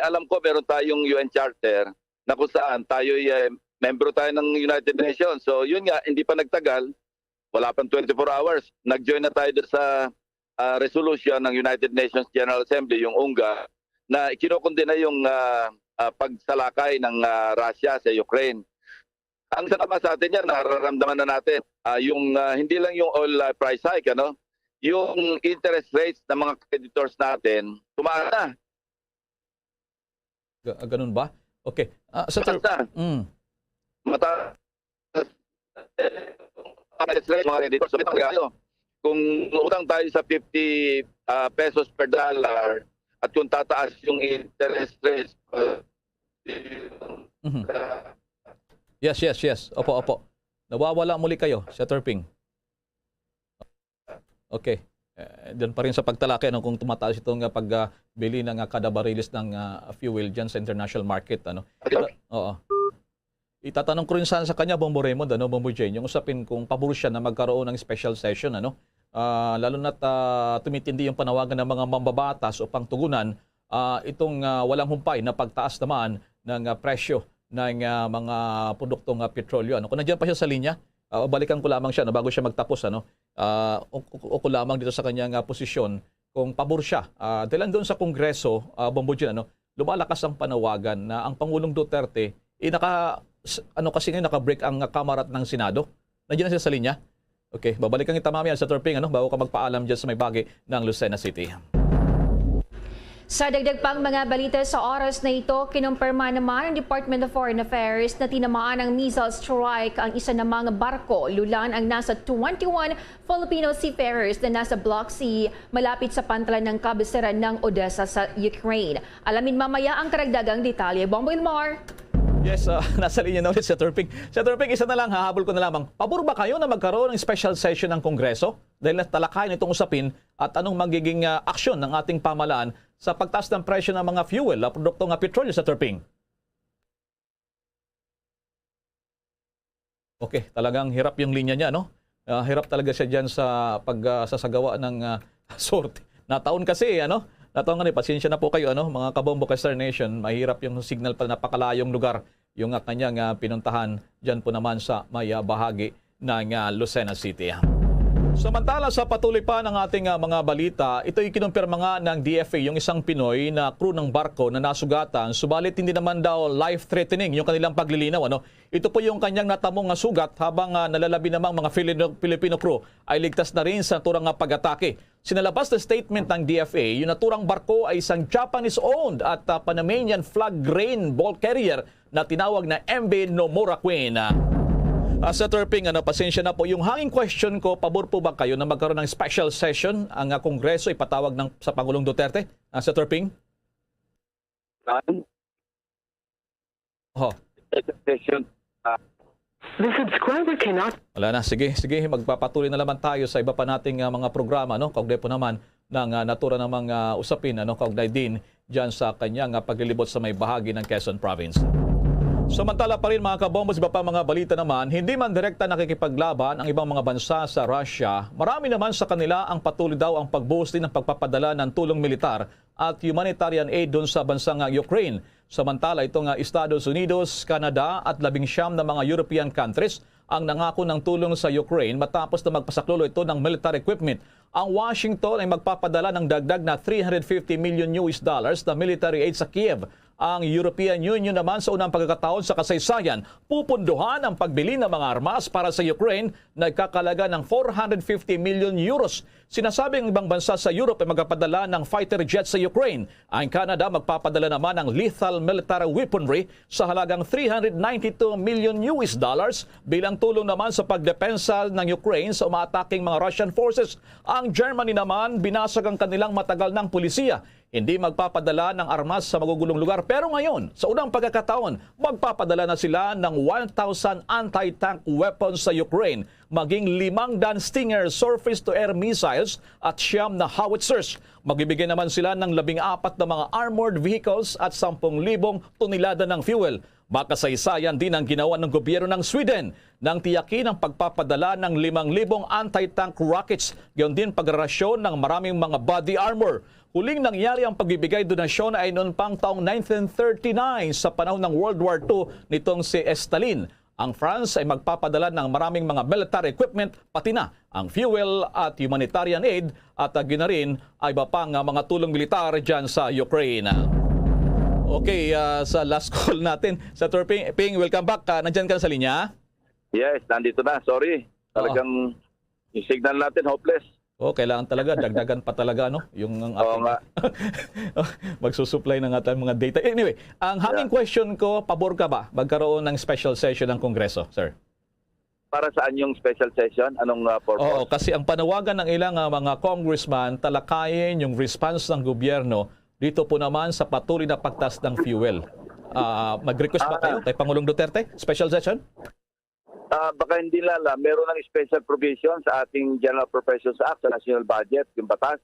Alam ko meron tayong UN Charter na kung saan tayo membro tayo ng United Nations. So yun nga, hindi pa nagtagal, wala pang 24 hours, nag-join na tayo sa resolution ng United Nations General Assembly, yung UNGA, na kinukundina yung pagsalakay ng Russia sa Ukraine. Ang sama sa atin yan, nararamdaman na natin, hindi lang yung oil price hike, yung interest rates ng mga creditors natin, tumaas na. Ganun ba? Okay. Mataas mga creditors. Kung utang tayo sa 50 pesos per dollar at kung tataas yung interest rates. Yes. Opo. Nawawala muli kayo, Senator Ping. Okay. Doon pa rin sa pagtalakay kung tumataas itong pagbili ng kada barilis ng fuel dyan sa international market. Oo. Itatanong ko rin sana sa kanya, Bombo Raymond, Bombo Jane, yung usapin kung pabor siya na magkaroon ng special session, lalo na't tumitindi yung panawagan ng mga mambabatas upang tugunan itong walang humpay na pagtaas naman ng presyo ng mga produktong petrolyo. Kung nandiyan pa siya sa linya, balikan ko lamang siya bago siya magtapos. O ko lamang dito sa kanyang posisyon kung pabor siya. Dahil doon sa Kongreso, Bombo Jane, lumalakas ang panawagan na ang Pangulong Duterte kasi ngayon naka-break ang Kamara ng Senado. Nandiyan na siya sa linya. Okay, babalikan kita mamaya sa Torping bago ka magpaalam dyan sa may bagay ng Lucena City. Sa dagdag pang mga balita sa oras na ito, kinumpirma naman ng Department of Foreign Affairs na tinamaan ng missile strike ang isa namang barko. Lulan ang nasa 21 Filipino seafarers na nasa Black Sea malapit sa pantalan ng kabisera ng Odessa sa Ukraine. Alamin mamaya ang karagdagang detalye. Bombo Ilmar. Yes, nasa linya na ulit si Senator Ping. Senator Ping, isa na lang, hahabol ko na lamang. Pabor ba kayo na magkaroon ng special session ng Kongreso? Dahil talakayin itong usapin at anong magiging aksyon ng ating pamalaan sa pagtaas ng presyo ng mga fuel, produktong petrolyo, Senator Ping? Okay, talagang hirap yung linya niya, hirap talaga siya dyan sa pagsasagawa ng sorte. Nataon kasi, Nataon nga pasensya na po kayo, mga kabombo ka Star Nation, mahirap yung signal pa napakalayong lugar yung kanyang pinuntahan dyan po naman sa may bahagi ng Lucena City. Samantala sa patuloy pa ng ating mga balita, ito ay kinumpirma nga ng DFA yung isang Pinoy na crew ng barko na nasugatan, subalit hindi naman daw life-threatening yung kanilang paglilinaw. Ito po yung kanyang natamong sugat habang nalalabi namang mga Filipino crew ay ligtas na rin sa turang pag-atake. Sinalabas na statement ng DFA, yung naturang barko ay isang Japanese-owned at Panamanian flag grain bulk carrier na tinawag na MV Nomura Queen. Senator Ping, pasensya na po. Yung hanging question ko, pabor po ba kayo na magkaroon ng special session ang Kongreso ipatawag sa Pangulong Duterte? Senator Ping? Session. The subscriber cannot... Wala na. Sige. Magpapatuloy na naman tayo sa iba pa nating mga programa. Kaugnay po naman ng natura ng mga usapin. Kaugnay din dyan sa kanyang paglilibot sa may bahagi ng Quezon Province. Samantala pa rin mga kabombos, iba pa mga balita naman, hindi man direkta nakikipaglaban ang ibang mga bansa sa Russia, marami naman sa kanila ang patuloy daw ang pagbuhos din ng pagpapadala ng tulong militar at humanitarian aid doon sa bansang Ukraine. Samantala itong Estados Unidos, Canada at 19 na mga European countries ang nangako ng tulong sa Ukraine matapos na magpasaklulo ito ng military equipment. Ang Washington ay magpapadala ng dagdag na $350 million na military aid sa Kiev. Ang European Union naman sa unang pagkakataon sa kasaysayan, pupunduhan ang pagbili ng mga armas para sa Ukraine na nagkakalaga ng 450 million euros. Sinasabing ibang bansa sa Europe ay magpapadala ng fighter jets sa Ukraine. Ang Canada magpapadala naman ng lethal military weaponry sa halagang $392 million bilang tulong naman sa pagdepensa ng Ukraine sa umaataking mga Russian forces. Ang Germany naman binasag ang kanilang matagal ng pulisiya. Hindi magpapadala ng armas sa magugulong lugar. Pero ngayon, sa unang pagkakataon, magpapadala na sila ng 1,000 anti-tank weapons sa Ukraine, maging 500 Stinger surface-to-air missiles at 9 na howitzers. Magbibigay naman sila ng 14 na mga armored vehicles at 10,000 tonelada ng fuel. Makasaysayan din ang ginawa ng gobyerno ng Sweden nang tiyakin ang pagpapadala ng 5,000 anti-tank rockets, gayon din pagrarasyon ng maraming mga body armor. Huling nangyari ang pagbibigay donasyon ay noon pang taong 1939 sa panahon ng World War II nitong si Stalin. Ang France ay magpapadala ng maraming mga military equipment, pati na ang fuel at humanitarian aid at gina rin ay iba pang mga tulong militar dyan sa Ukraine. Okay, sa last call natin, Senator Ping, welcome back. Nandyan ka na sa linya? Yes, nandito na. Sorry. Talagang yung signal natin hopeless. Kailangan talaga, dagdagan pa talaga yung ang ating magsusupply ng ating mga data. Anyway, ang hanging question ko, pabor ka ba magkaroon ng special session ng Kongreso, sir? Para saan yung special session? Anong purpose? Oo, kasi ang panawagan ng ilang mga congressman talakayin yung response ng gobyerno dito po naman sa patuloy na pagtaas ng fuel. Mag-request ba kayo kay Pangulong Duterte? Special session? Baka hindi lala, meron ng special provision sa ating General Appropriations Act sa National Budget, yung batas.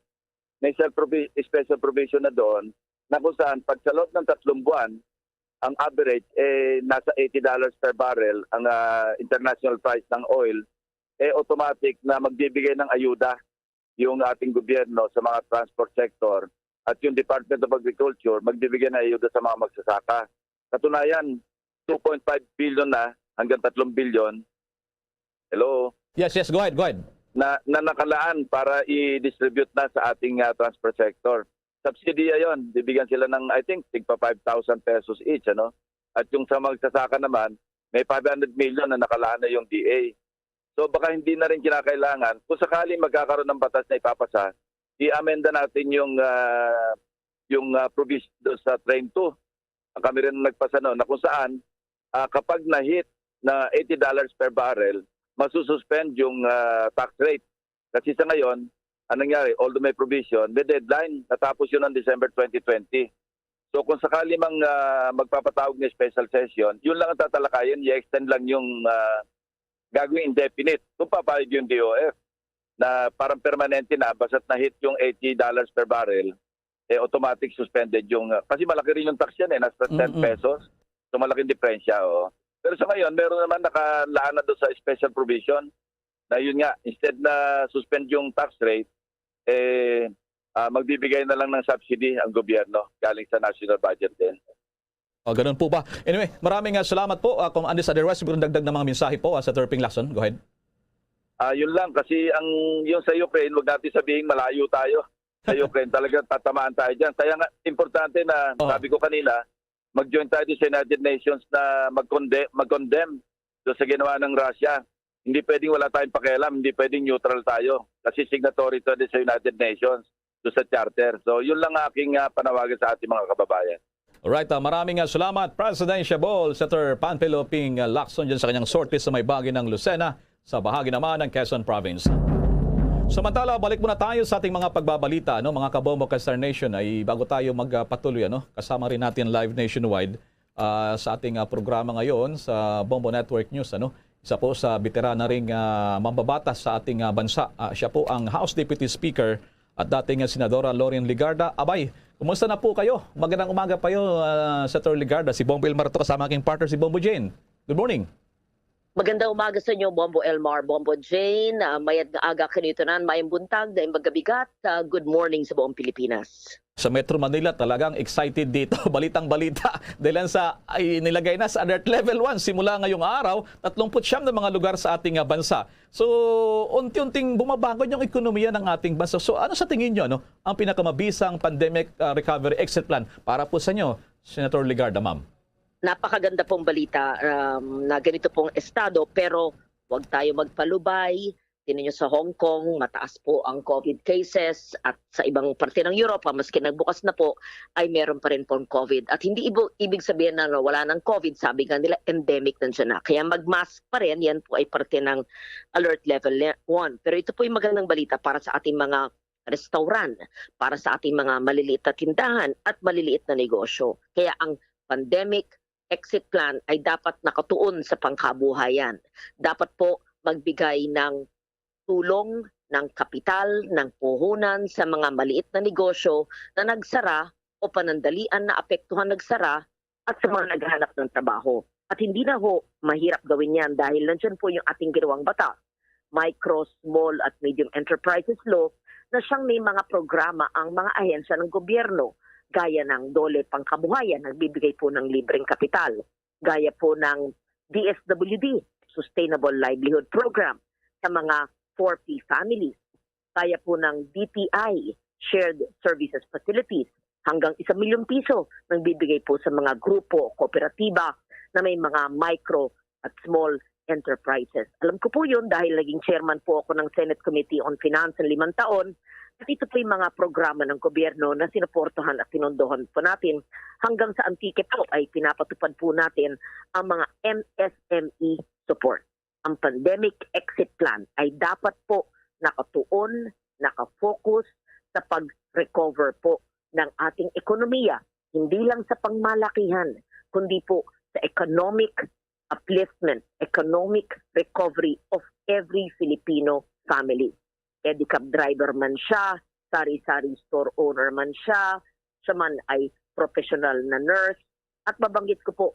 May special provision na doon na kung saan pag sa loob ng 3 buwan, ang average nasa $80 per barrel ang international price ng oil, automatic na magbibigay ng ayuda yung ating gobyerno sa mga transport sector at yung Department of Agriculture magbibigay ng ayuda sa mga magsasaka. Katunayan, 2.5 billion na hanggang 3 billion. Hello? Yes, go ahead. Na nakalaan para i-distribute na sa ating transport sector. Subsidy yon, bibigyan sila ng I think tigpa 5,000 pesos each, At yung sa magsasaka naman, may 500 million na nakalaan na yung DA. So baka hindi na rin kinakailangan. Kung sakaling magkakaroon ng batas na ipapasa, i-amenda natin yung provision sa Train 2. Kami rin nagpasa na kung saan kapag na-hit na $80 per barrel, masususpend yung tax rate. Kasi sa ngayon, anong nangyari? Although may provision, may deadline. Natapos yun ng December 2020. So kung sakali mang magpapatawag ng special session, yun lang ang tatalakayin, i-extend lang yung gagawing indefinite. Kung papayag yung DOF na parang permanente na, basta't na-hit yung $80 per barrel, automatic suspended yung... kasi malaki rin yung tax yan, nasa 10 pesos. So malaking diferensya. Pero sa ngayon, meron naman nakalaan na doon sa special provision na yun nga, instead na suspend yung tax rate, magbibigay na lang ng subsidy ang gobyerno galing sa national budget din. Ganun po ba? Anyway, maraming salamat po. Kung Andes otherwise, siguro dagdag na mga mensahe po sa Senator Ping Lacson. Go ahead. Yun lang, kasi yung sa Ukraine, huwag natin sabihin malayo tayo. Sa Ukraine, talagang tatamaan tayo dyan. Kaya nga, importante na, sabi ko kanina, mag-join tayo sa United Nations na mag-condemn doon sa ginawa ng Russia. Hindi pwedeng wala tayong pakialam, hindi pwedeng neutral tayo. Kasi signatory to din sa United Nations doon sa charter. So yun lang aking panawagan sa ating mga kababayan. Alright, maraming salamat Presidential Senator Panfilo Ping Lacson dyan sa kanyang sortie sa may bahagi ng Lucena sa bahagi naman ng Quezon Province. Samantala, balik muna tayo sa ating mga pagbabalita, mga kabombo ka Star Nation, ay bago tayo magpatuloy, kasama rin natin live nationwide sa ating programa ngayon sa Bombo Network News. Isa po sa veterana ring mambabatas sa ating bansa. Siya po ang House Deputy Speaker at dating Senadora Loren Legarda. Abay, kumusta na po kayo? Magandang umaga pa kayo, Senator Legarda. Si Bombo Elmar ito kasama aking partner si Bombo Jane. Good morning. Magandang umaga sa inyo, Bombo Elmar, Bombo Jane. Mayad nga aga kanitunan, mayang buntag, dahil magabigat. Good morning sa buong Pilipinas. Sa Metro Manila, talagang excited dito. Balitang-balita. Dahil sa ay nilagay na sa Alert Level 1 simula ngayong araw, 39 na mga lugar sa ating bansa. So, unti-unting bumabago yung ekonomiya ng ating bansa. So, ano sa tingin nyo, ang pinakamabisang pandemic recovery exit plan para po sa inyo, Senator Legarda, ma'am? Napakaganda pong balita na ganito pong estado, pero huwag tayo magpalubay. Tingnan nyo sa Hong Kong, mataas po ang COVID cases at sa ibang parte ng Europa, maski nagbukas na po, ay meron pa rin pong COVID. At hindi ibig sabihin na wala ng COVID, sabi nga nila endemic nandiyan na. Kaya mag-mask pa rin, yan po ay parte ng Alert Level 1. Pero ito po yung magandang balita para sa ating mga restaurant, para sa ating mga maliliit na tindahan at maliliit na negosyo. Kaya ang pandemic exit plan ay dapat nakatuon sa pangkabuhayan. Dapat po magbigay ng tulong, ng kapital, ng puhunan sa mga maliit na negosyo na nagsara o panandalian na apektuhan nagsara at sa mga naghahanap ng trabaho. At hindi na ho mahirap gawin yan dahil nandiyan po yung ating ginawang batas, Micro, Small at Medium Enterprises Law, na siyang may mga programa ang mga ahensya ng gobyerno gaya ng Dole Pangkabuhayan, nagbibigay po ng libreng kapital. Gaya po ng DSWD, Sustainable Livelihood Program, sa mga 4P families. Gaya po ng DTI, Shared Services Facilities, hanggang 1 milyong piso nang bibigay po sa mga grupo, kooperatiba na may mga micro at small enterprises. Alam ko po yun dahil naging chairman po ako ng Senate Committee on Finance ng 5 taon. At ito po yung mga programa ng gobyerno na sinuportahan at pinondohan po natin. Hanggang sa antike po ay pinapatupad po natin ang mga MSME support. Ang pandemic exit plan ay dapat po nakatuon, nakafocus sa pag-recover po ng ating ekonomiya, hindi lang sa pangmalakihan, kundi po sa economic upliftment, economic recovery of every Filipino family. Pedicab driver man siya, sari-sari store owner man siya man ay professional na nurse. At mabanggit ko po,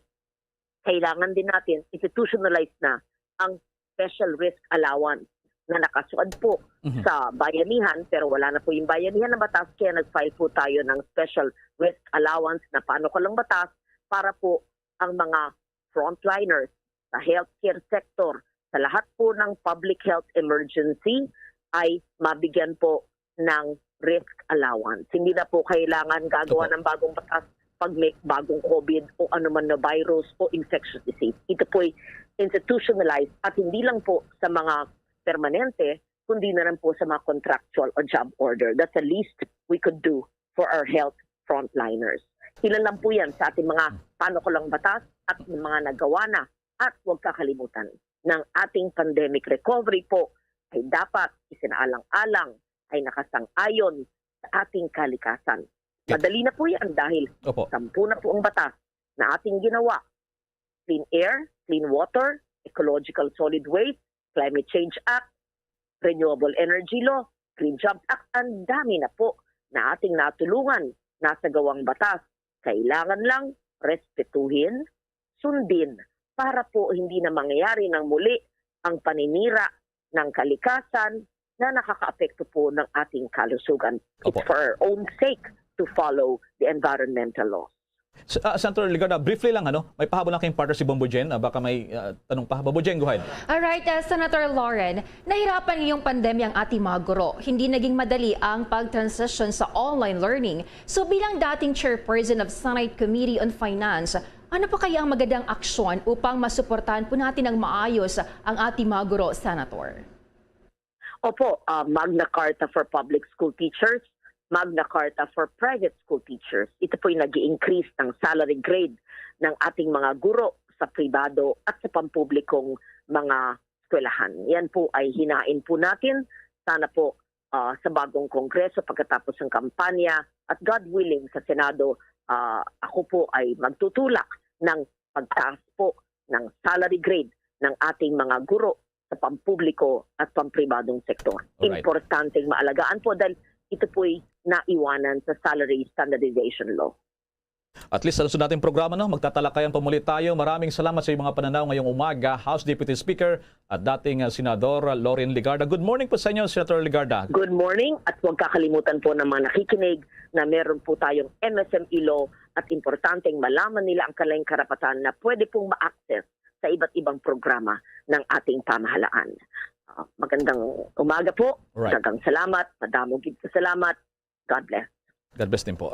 kailangan din natin institutionalize na ang special risk allowance na nakasuad po sa bayanihan, pero wala na po yung bayanihan na batas, kaya nag-file po tayo ng special risk allowance na panukalang batas para po ang mga frontliners sa healthcare sector, sa lahat po ng public health emergency ay mabigyan po ng risk allowance. Hindi na po kailangan gagawa ng bagong batas pag may bagong COVID o anuman na virus o infectious disease. Ito po ay institutionalized at hindi lang po sa mga permanente, kundi na rin po sa mga contractual o job order. That's the least we could do for our health frontliners. Ilan lang po yan sa ating mga panukalang batas at mga nagawa na. At huwag kakalimutan ng ating pandemic recovery po ay dapat isinaalang-alang ay nakasang-ayon sa ating kalikasan. Madali na po yan dahil 10 na po ang batas na ating ginawa. Clean air, clean water, ecological solid waste, Climate Change Act, Renewable Energy Law, Green Jobs Act, ang dami na po na ating natulungan nasa gawang batas. Kailangan lang respetuhin, sundin, para po hindi na mangyayari ng muli ang paninira ng kalikasan na nakakaapekto po ng ating kalusugan. It's for our own sake to follow the environmental laws. Senator Ligarda, briefly lang, may pahabol lang kayong partner si Bombo Jen. Baka may tanong pa. Bombo Jen, go ahead. Alright, Senator Lauren, nahirapan ngayong pandemya ang ating mga guro. Hindi naging madali ang pag-transition sa online learning. So bilang dating chairperson of Senate Committee on Finance, ano pa kaya ang magandang aksyon upang masuportahan po natin ng maayos ang ating mga guro, Senator? Opo, Magna Carta for Public School Teachers, Magna Carta for Private School Teachers. Ito po yung nag-i-increase ng salary grade ng ating mga guro sa pribado at sa pampublikong mga eskwelahan. Yan po ay hinain po natin. Sana po sa bagong kongreso pagkatapos ng kampanya at God willing sa Senado, ako po ay magtutulak ng pagtaas po ng salary grade ng ating mga guro sa pampubliko at pampribadong sektor. Alright. Importanteng maalagaan po dahil ito po'y naiwanan sa salary standardization law. At least sa susunod nating programa, magtatalakayan pa muli tayo. Maraming salamat sa iyong mga pananaw ngayong umaga, House Deputy Speaker at dating Senador Lauren Ligarda. Good morning po sa inyo, Senator Ligarda. Good morning at huwag kakalimutan po ng mga nakikinig na meron po tayong MSME law at importanteng malaman nila ang kanilang karapatan na pwede pong ma-access sa iba't ibang programa ng ating pamahalaan. Magandang umaga po. Right. Dagang salamat. Madamong gid salamat. God bless. God bless din po.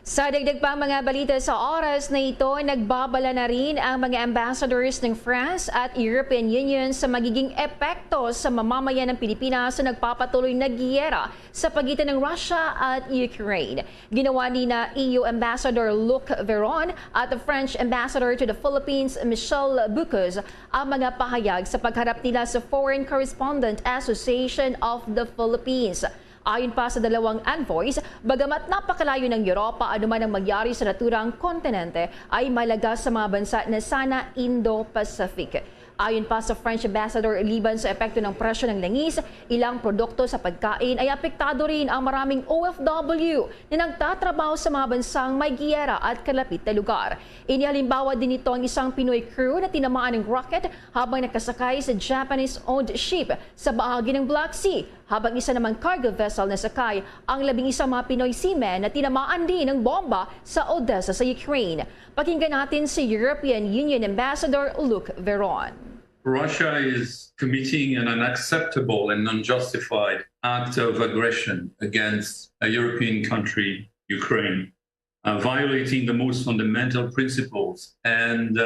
Sa dagdag pa mga balita sa oras na ito, nagbabala na rin ang mga ambassadors ng France at European Union sa magiging epekto sa mamamayan ng Pilipinas sa nagpapatuloy na giyera sa pagitan ng Russia at Ukraine. Ginawa ni na EU Ambassador Luc Veron at the French Ambassador to the Philippines, Michel Bucuz, ang mga pahayag sa pagharap nila sa Foreign Correspondent Association of the Philippines. Ayon pa sa dalawang envoys, bagamat napakalayo ng Europa anuman ang magyari sa naturang kontinente, ay malaga sa mga bansa na sana Indo-Pacific. Ayon pa sa French Ambassador, liban sa epekto ng presyo ng langis, ilang produkto sa pagkain ay apektado rin ang maraming OFW na nagtatrabaho sa mga bansang may giyera at kalapit na lugar. Inihalimbawa din ito ang isang Pinoy crew na tinamaan ng rocket habang nakasakay sa Japanese-owned ship sa bahagi ng Black Sea, habang isa namang cargo vessel na sakay ang 11 mga Pinoy seamen na tinamaan din ng bomba sa Odessa sa Ukraine. Pakinggan natin si European Union Ambassador Luc Veron. Russia is committing an unacceptable and unjustified act of aggression against a European country, Ukraine, violating the most fundamental principles and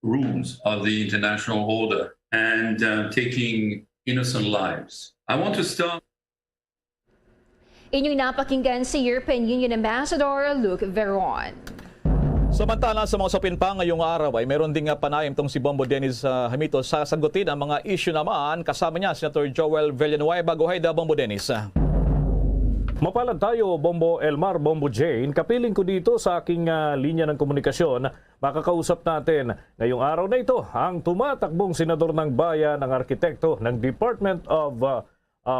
rules of the international order and taking innocent lives. I want to start. Inyong napakinggan si European Union Ambassador Luc Veron. Samantala sa mga usapin pa ngayong araw ay meron ding panayam tong si Bombo Dennis Hamito sasagutin ang mga issue naman kasama niya Senator Joel Villanueva. Go ahead, Bombo Dennis. Mapalad tayo, Bombo Elmar, Bombo Jane. Kapiling ko dito sa aking linya ng komunikasyon, makakausap natin ngayong araw na ito ang tumatakbong senador ng bayan, ng arkitekto ng Department of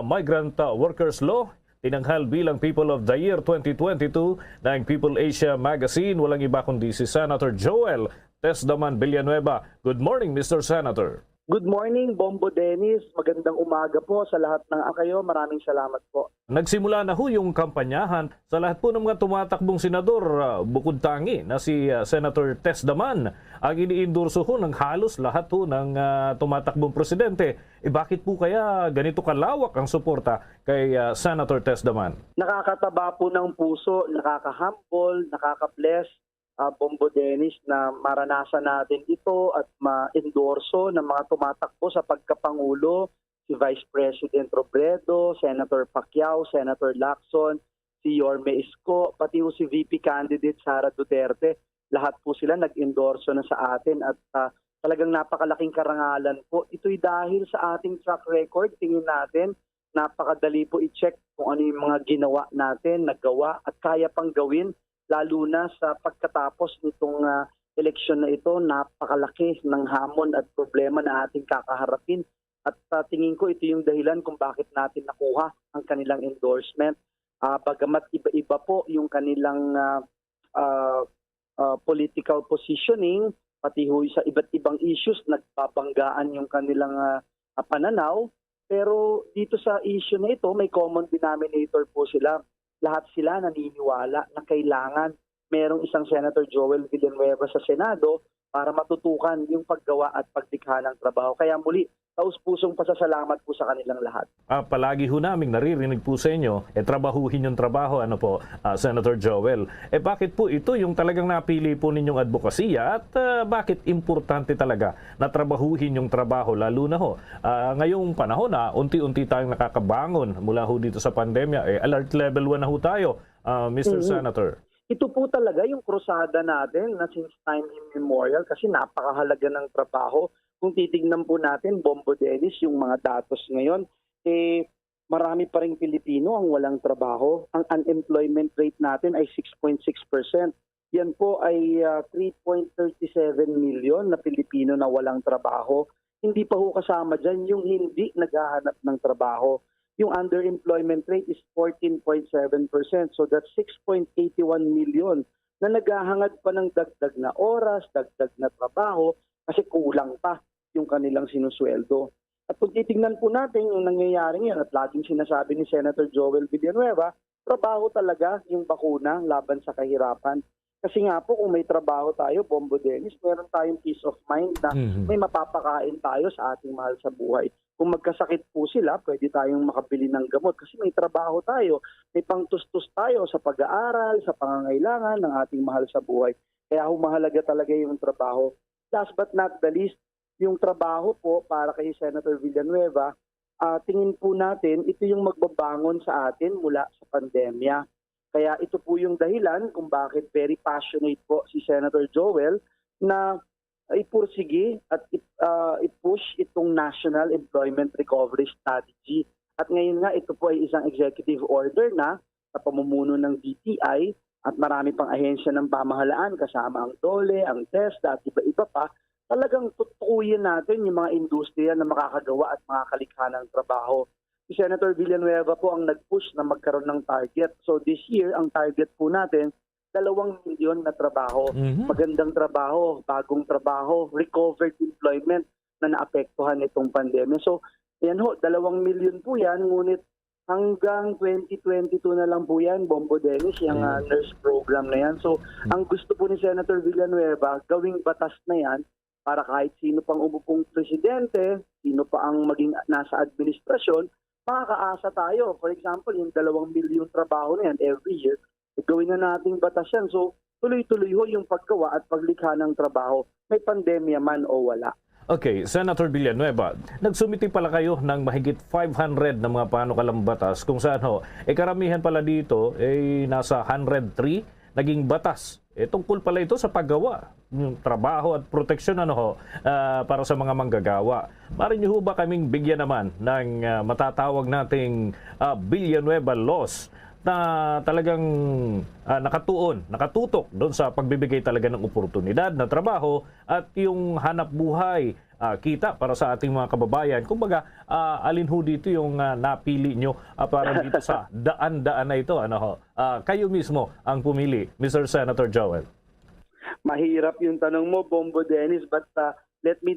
Migrant Workers Law, tinanghal bilang People of the Year 2022 ng People Asia Magazine. Walang iba kundi si Senator Joel Tesdaman Villanueva. Good morning, Mr. Senator. Good morning, Bombo Dennis. Magandang umaga po sa lahat ng kayo. Maraming salamat po. Nagsimula na ho yung kampanyahan sa lahat po ng mga tumatakbong senador, bukod tangi na si Senator Tesdaman. Ang iniindurso ho ng halos lahat ho ng tumatakbong presidente. Bakit po kaya ganito kalawak ang suporta kay Senator Tesdaman? Nakakataba po ng puso, nakaka-humble, nakaka-bless, Bombo Dennis, na maranasan natin ito at ma-endorso ng mga tumatakbo sa pagkapangulo, si Vice President Robredo, Senator Pacquiao, Senator Lacson, si Yorme Isko, pati si VP candidate Sara Duterte. Lahat po sila nag-endorso na sa atin at talagang napakalaking karangalan po. Ito'y dahil sa ating track record. Tingin natin, napakadali po i-check kung ano yung mga ginawa natin, nagawa at kaya pang gawin. Lalo na sa pagkatapos nitong eleksyon na ito, napakalaki ng hamon at problema na ating kakaharapin. At tingin ko ito yung dahilan kung bakit natin nakuha ang kanilang endorsement. Bagamat iba-iba po yung kanilang political positioning, pati sa iba't ibang issues, nagbabanggaan yung kanilang pananaw. Pero dito sa issue na ito, may common denominator po sila. Lahat sila naniniwala na kailangan merong isang Senator Joel Villanueva sa Senado para matutukan yung paggawa at paglikha ng trabaho. Kaya muli, taus-pusong pasasalamat po sa kanilang lahat. Palagi ho namin naririnig po sa inyo, trabahuhin yung trabaho, Senator Joel. Bakit po ito yung talagang napili po ninyong advokasya at bakit importante talaga na trabahuhin yung trabaho, lalo na ho ngayong panahon na unti-unti tayong nakakabangon mula ho dito sa pandemya, alert level 1 na ho tayo, Mr. Senator. Ito po talaga yung krusada natin na since time immemorial kasi napakahalaga ng trabaho. Kung titignan po natin, Bombo Dennis, yung mga datos ngayon, marami pa ring Pilipino ang walang trabaho. Ang unemployment rate natin ay 6.6%. Yan po ay 3.37 million na Pilipino na walang trabaho. Hindi pa ho kasama dyan yung hindi naghahanap ng trabaho. Yung underemployment rate is 14.7%. So that's 6.81 million na naghahangad pa ng dagdag na oras, dagdag na trabaho kasi kulang pa yung kanilang sinusweldo. At kung titignan po natin yung nangyayari ngayon at laging sinasabi ni Senator Joel Villanueva, trabaho talaga yung bakuna laban sa kahirapan. Kasi nga po kung may trabaho tayo, Bombo Dennis, meron tayong peace of mind na may mapapakain tayo sa ating mahal sa buhay. Kung magkasakit po sila, pwede tayong makabili ng gamot kasi may trabaho tayo. May pangtustos tayo sa pag-aaral, sa pangangailangan ng ating mahal sa buhay. Kaya humahalaga talaga yung trabaho. Last but not the least, yung trabaho po para kay Senator Villanueva, tingin po natin, ito yung magbabangon sa atin mula sa pandemya. Kaya ito po yung dahilan kung bakit very passionate po si Senator Joel na ipursige at i-push itong National Employment Recovery Strategy. At ngayon nga ito po ay isang executive order na sa pamumuno ng DTI at marami pang ahensya ng pamahalaan kasama ang DOLE, ang TESDA at iba-iba pa. Talagang tutukuyin natin yung mga industriya na makakagawa at makakalikha ng trabaho. Si Senator Villanueva po ang nag-push na magkaroon ng target. So this year, ang target po natin, 2 milyon na trabaho. Magandang trabaho, bagong trabaho, recovered employment na naapektuhan itong pandemya. So yan ho, 2 milyon po yan, ngunit hanggang 2022 na lang po yan, Bombo Dennis, yung nurse program na yan. So ang gusto po ni Senator Villanueva, gawing batas na yan para kahit sino pang umupong presidente, sino pa ang maging nasa administrasyon, makakaasa tayo. For example, yung 2 milyong trabaho na yan every year, gawin na nating batas yan. So, tuloy-tuloy ho yung paggawa at paglikha ng trabaho. May pandemya man o wala. Okay, Senator Villanueva, nagsumiti pala kayo ng mahigit 500 na mga panukalang batas kung saan karamihan pala dito nasa 103 naging batas. Tungkol pala ito sa paggawa ng trabaho at proteksyon para sa mga manggagawa. Maaari niyo ba kaming bigyan naman ng matatawag nating Villanueva laws na talagang nakatutok doon sa pagbibigay talaga ng oportunidad na trabaho at yung hanap buhay, kita para sa ating mga kababayan. Kumbaga, alin ho dito yung napili nyo para dito sa daan-daan na ito? Kayo mismo ang pumili, Mr. Senator Joel. Mahirap yung tanong mo, Bombo Dennis, but let me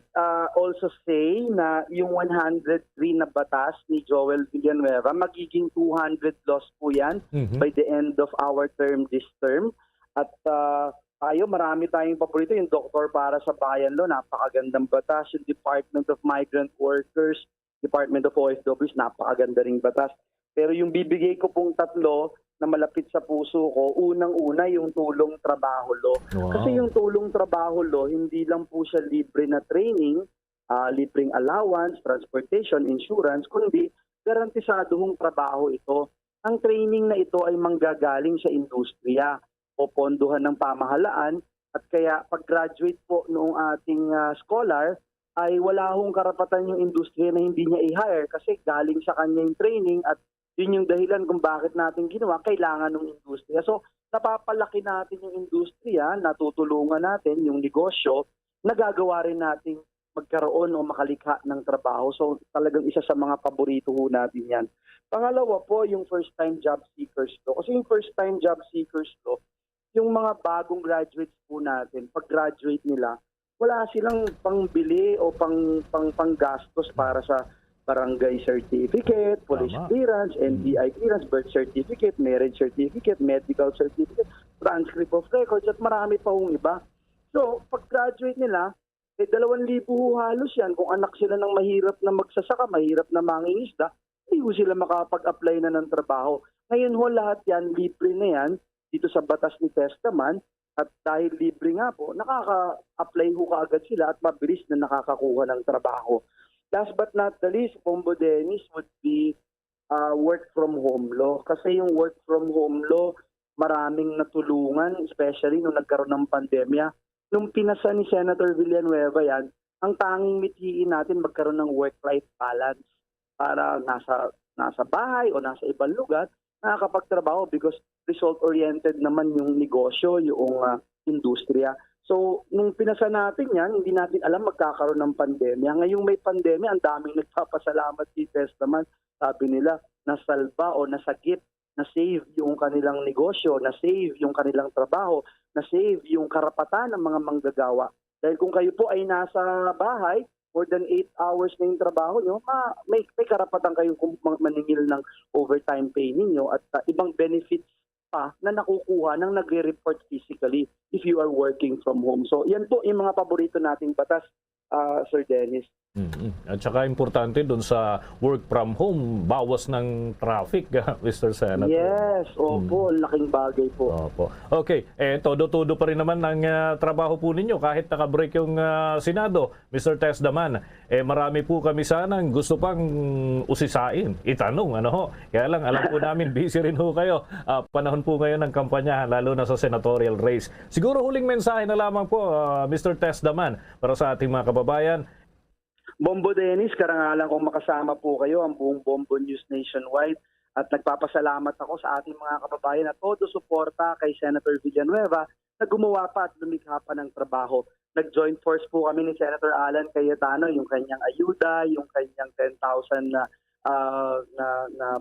also say na yung 103 na batas ni Joel Villanueva, magiging 200 laws po yan by the end of our term this term. At marami tayong paborito. Yung Doktor para sa Bayan Law, napakagandang batas. Yung Department of Migrant Workers, Department of OFWs, napakaganda ring batas. Pero yung bibigay ko pong 3 na malapit sa puso ko, unang-una yung tulong trabaho law. Wow. Kasi yung tulong trabaho law, hindi lang po siya libre na training, libreng allowance, transportation, insurance, kundi garantisadong trabaho ito. Ang training na ito ay manggagaling sa industriya o pondohan ng pamahalaan, at kaya pag-graduate po noong ating scholar, ay wala hong karapatan yung industriya na hindi niya i-hire kasi galing sa kanya yung training, at yun yung dahilan kung bakit natin ginawa, kailangan ng industriya. So, napapalaki natin yung industriya, natutulungan natin yung negosyo, nagagawa rin natin magkaroon o makalikha ng trabaho. So, talagang isa sa mga paborito ho natin yan. Pangalawa po, yung first-time job seekers law. Kasi yung first-time job seekers law, yung mga bagong graduates po natin, pag-graduate nila, wala silang pangbili o panggastos para sa barangay certificate, police clearance, NBI clearance, birth certificate, marriage certificate, medical certificate, transcript of records, at marami pa hong iba. So, pag-graduate nila, 2,000 halos yan. Kung anak sila ng mahirap na magsasaka, mahirap na mangingisda, hindi ho sila makapag-apply na ng trabaho. Ngayon ho, lahat yan, libre na yan, dito sa batas ni Testaman, at dahil libre nga po, nakaka-apply ho kaagad sila at mabilis na nakakakuha ng trabaho. Last but not the least, Bombo Dennis, would be work from home law. Kasi yung work from home law, maraming natulungan, especially nung nagkaroon ng pandemya. Nung pinasa ni Senator Villanueva yan, ang tanging mithiin natin magkaroon ng work-life balance para nasa bahay o nasa ibang lugar, nakakapagtrabaho because result-oriented naman yung negosyo, yung industriya. So, nung pinasa natin yan, hindi natin alam magkakaroon ng pandemya. Ngayong may pandemya, ang daming nagpapasalamat kay Testaman. Sabi nila, nasalba o nasagip, na-save yung kanilang negosyo, na-save yung kanilang trabaho, na-save yung karapatan ng mga manggagawa. Dahil kung kayo po ay nasa bahay, more than 8 hours na yung trabaho nyo, may karapatan kayong maningil ng overtime pay ninyo at ibang benefits pa na nakukuha ng nagre-report physically if you are working from home. So, yan po yung mga paborito nating batas, Sir Dennis. At saka importante doon sa work from home, bawas ng traffic, Mr. Senator. Yes, opo, laking bagay po. Opo. Okay, todo-todo pa rin naman ang trabaho po ninyo kahit naka-break yung Senado, Mr. Testaman. Marami po kami sanang gusto pang usisain, itanong, Kaya lang, alam po namin, busy rin ho kayo. Panahon po ngayon ng kampanya, lalo na sa senatorial race. Siguro huling mensahe na lamang po, Mr. Testaman, para sa ating mga kababayan. Bombo Dennis, karangalan kong makasama po kayo, ang buong Bombo News nationwide, at nagpapasalamat ako sa ating mga kababayan at todo suporta kay Senator Villanueva na gumawa pa at lumikha pa ng trabaho. Nag-joint force po kami ni Senator Alan Cayetano, yung kanyang ayuda, yung kanyang 10,000 na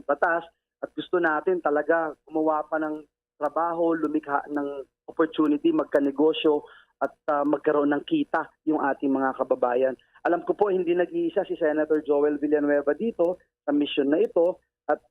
batas, at gusto natin talaga gumawa pa ng trabaho, lumikha ng opportunity, magkanegosyo at magkaroon ng kita yung ating mga kababayan. Alam ko po hindi nag-iisa si Senator Joel Villanueva dito sa mission na ito, at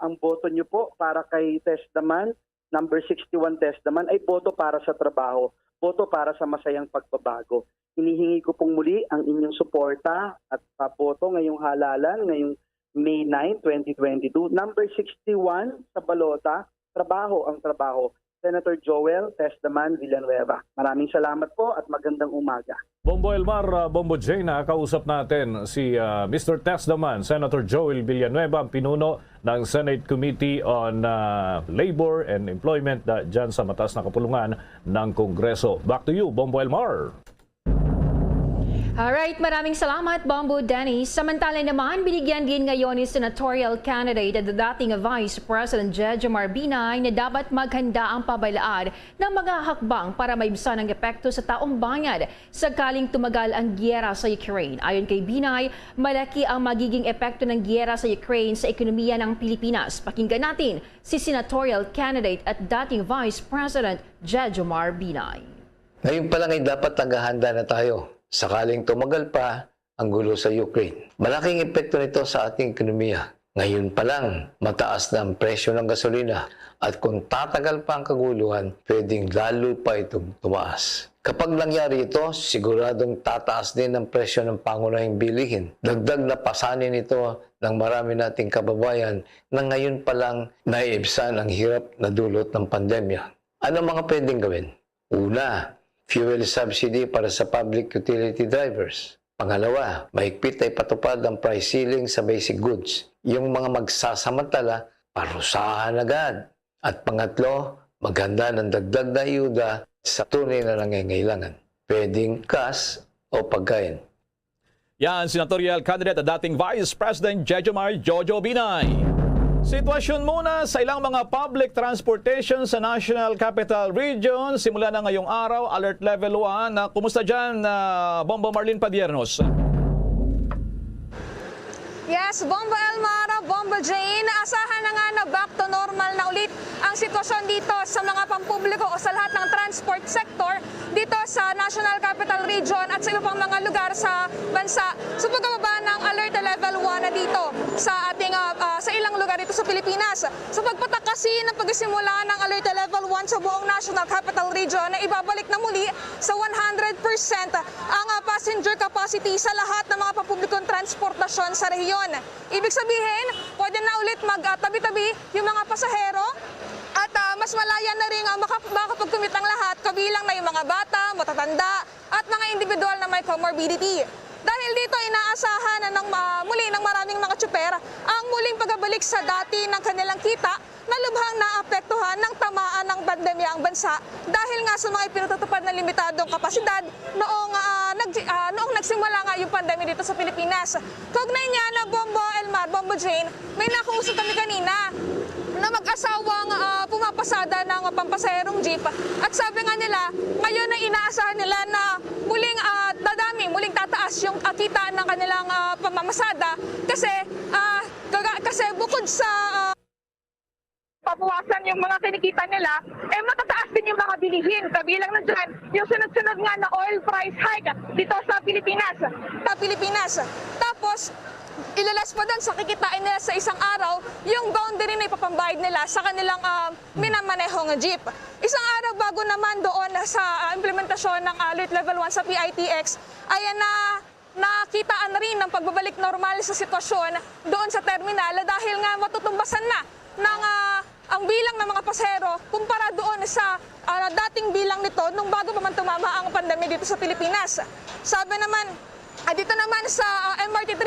ang boto niyo po para kay Testaman number 61 test naman ay boto para sa trabaho, boto para sa masayang pagbabago. Hinihingi ko pong muli ang inyong suporta at boto ngayong halalan, ngayong May 9, 2022. Number 61 sa balota, trabaho ang trabaho. Senator Joel Testaman Villanueva. Maraming salamat po at magandang umaga. Bombo Elmar, Bombo Jane, kausap natin si Mr. Testaman, Senator Joel Villanueva, ang pinuno ng Senate Committee on Labor and Employment dyan sa mataas na kapulungan ng Kongreso. Back to you, Bombo Elmar. Alright, maraming salamat, Bombo Dennis. Samantala naman, binigyan din ngayon ni senatorial candidate at dating Vice President Jejomar Binay na dapat maghanda ang pabaylaan ng mga hakbang para maibsan ang epekto sa taong bayan sakaling tumagal ang giyera sa Ukraine. Ayon kay Binay, malaki ang magiging epekto ng giyera sa Ukraine sa ekonomiya ng Pilipinas. Pakinggan natin si senatorial candidate at dating Vice President Jejomar Binay. Ngayon pa lang ay dapat naghahanda na tayo sakaling tumagal pa ang gulo sa Ukraine. Malaking epekto nito sa ating ekonomiya. Ngayon pa lang, mataas na ang presyo ng gasolina at kung tatagal pa ang kaguluhan, pwedeng lalo pa itong tumaas. Kapag nangyari ito, siguradong tataas din ang presyo ng pangunahing bilihin. Dagdag na pasanin ito ng marami nating kababayan na ngayon pa lang naiibsan ang hirap na dulot ng pandemya. Ano mga pwedeng gawin? Una, fuel subsidy para sa public utility drivers. Pangalawa, mahigpit ay patupad ang price ceiling sa basic goods. Yung mga magsasamantala, parusahan agad. At pangatlo, maghanda ng dagdag na ayuda sa tunay na nangangailangan. Pwedeng cash o pagkain. Yan, senatorial candidate at dating Vice President Jejomar Jojo Binay. Sitwasyon muna sa ilang mga public transportation sa National Capital Region. Simula na ngayong araw, Alert Level 1. Kumusta dyan, Bombo Marlene Padiernos? Yes, Bombo Elmar, Bombo Jane, asahan na nga na back to normal na ulit ang sitwasyon dito sa mga pampubliko o sa lahat ng transport sector dito sa National Capital Region at sa iba pang mga lugar sa bansa. So pagbaba ng Alert Level 1 na dito sa ating sa ilang lugar dito sa Pilipinas. So pagpatak kasi ng pagsimula ng Alert Level 1 sa buong National Capital Region na ibabalik na muli sa 100% ang passenger capacity sa lahat ng mga pampublikong transportasyon sa rehiyon. Ibig sabihin, pwede na ulit magtabi-tabi yung mga pasahero at mas malaya na rin makapagkumit ang lahat, kabilang na yung mga bata, matatanda at mga individual na may comorbidity. Dahil dito inaasahan na muli ng maraming mga tsuper ang muling pagbabalik sa dati ng kanilang kita na lubhang naapektuhan ng tamaan ng pandemya ang bansa dahil nga sa mga ipinatutupad na limitadong kapasidad noong nagsimula nga yung pandemya dito sa Pilipinas. Kaugnay niya na Bombo Elmar, Bombo Jane, may nakausap kami kanina na mag-asawang pumapasada ng pampasaherong jeep at sabi nga nila ngayon ay inaasahan nila na muling tataas yung kita ng kanilang pamamasada kasi bukod sa pabawasan yung mga kinikita nila, matataas din yung mga bilihin. Kabilang na dyan, yung sunod-sunod nga na oil price hike dito sa Pilipinas. Tapos, ilalas pa doon sa kikitain nila sa isang araw, yung boundary na ipapambayad nila sa kanilang minamanehong jeep. Isang araw bago naman doon sa implementasyon ng Alert Level 1 sa PITX, ay nakitaan na rin ng pagbabalik normal sa sitwasyon doon sa terminal dahil nga matutumbasan na ng ang bilang ng mga pasahero kumpara doon sa dating bilang nito nung bago pa man tumama ang pandemya dito sa Pilipinas. Sabi naman, dito naman sa MRT3,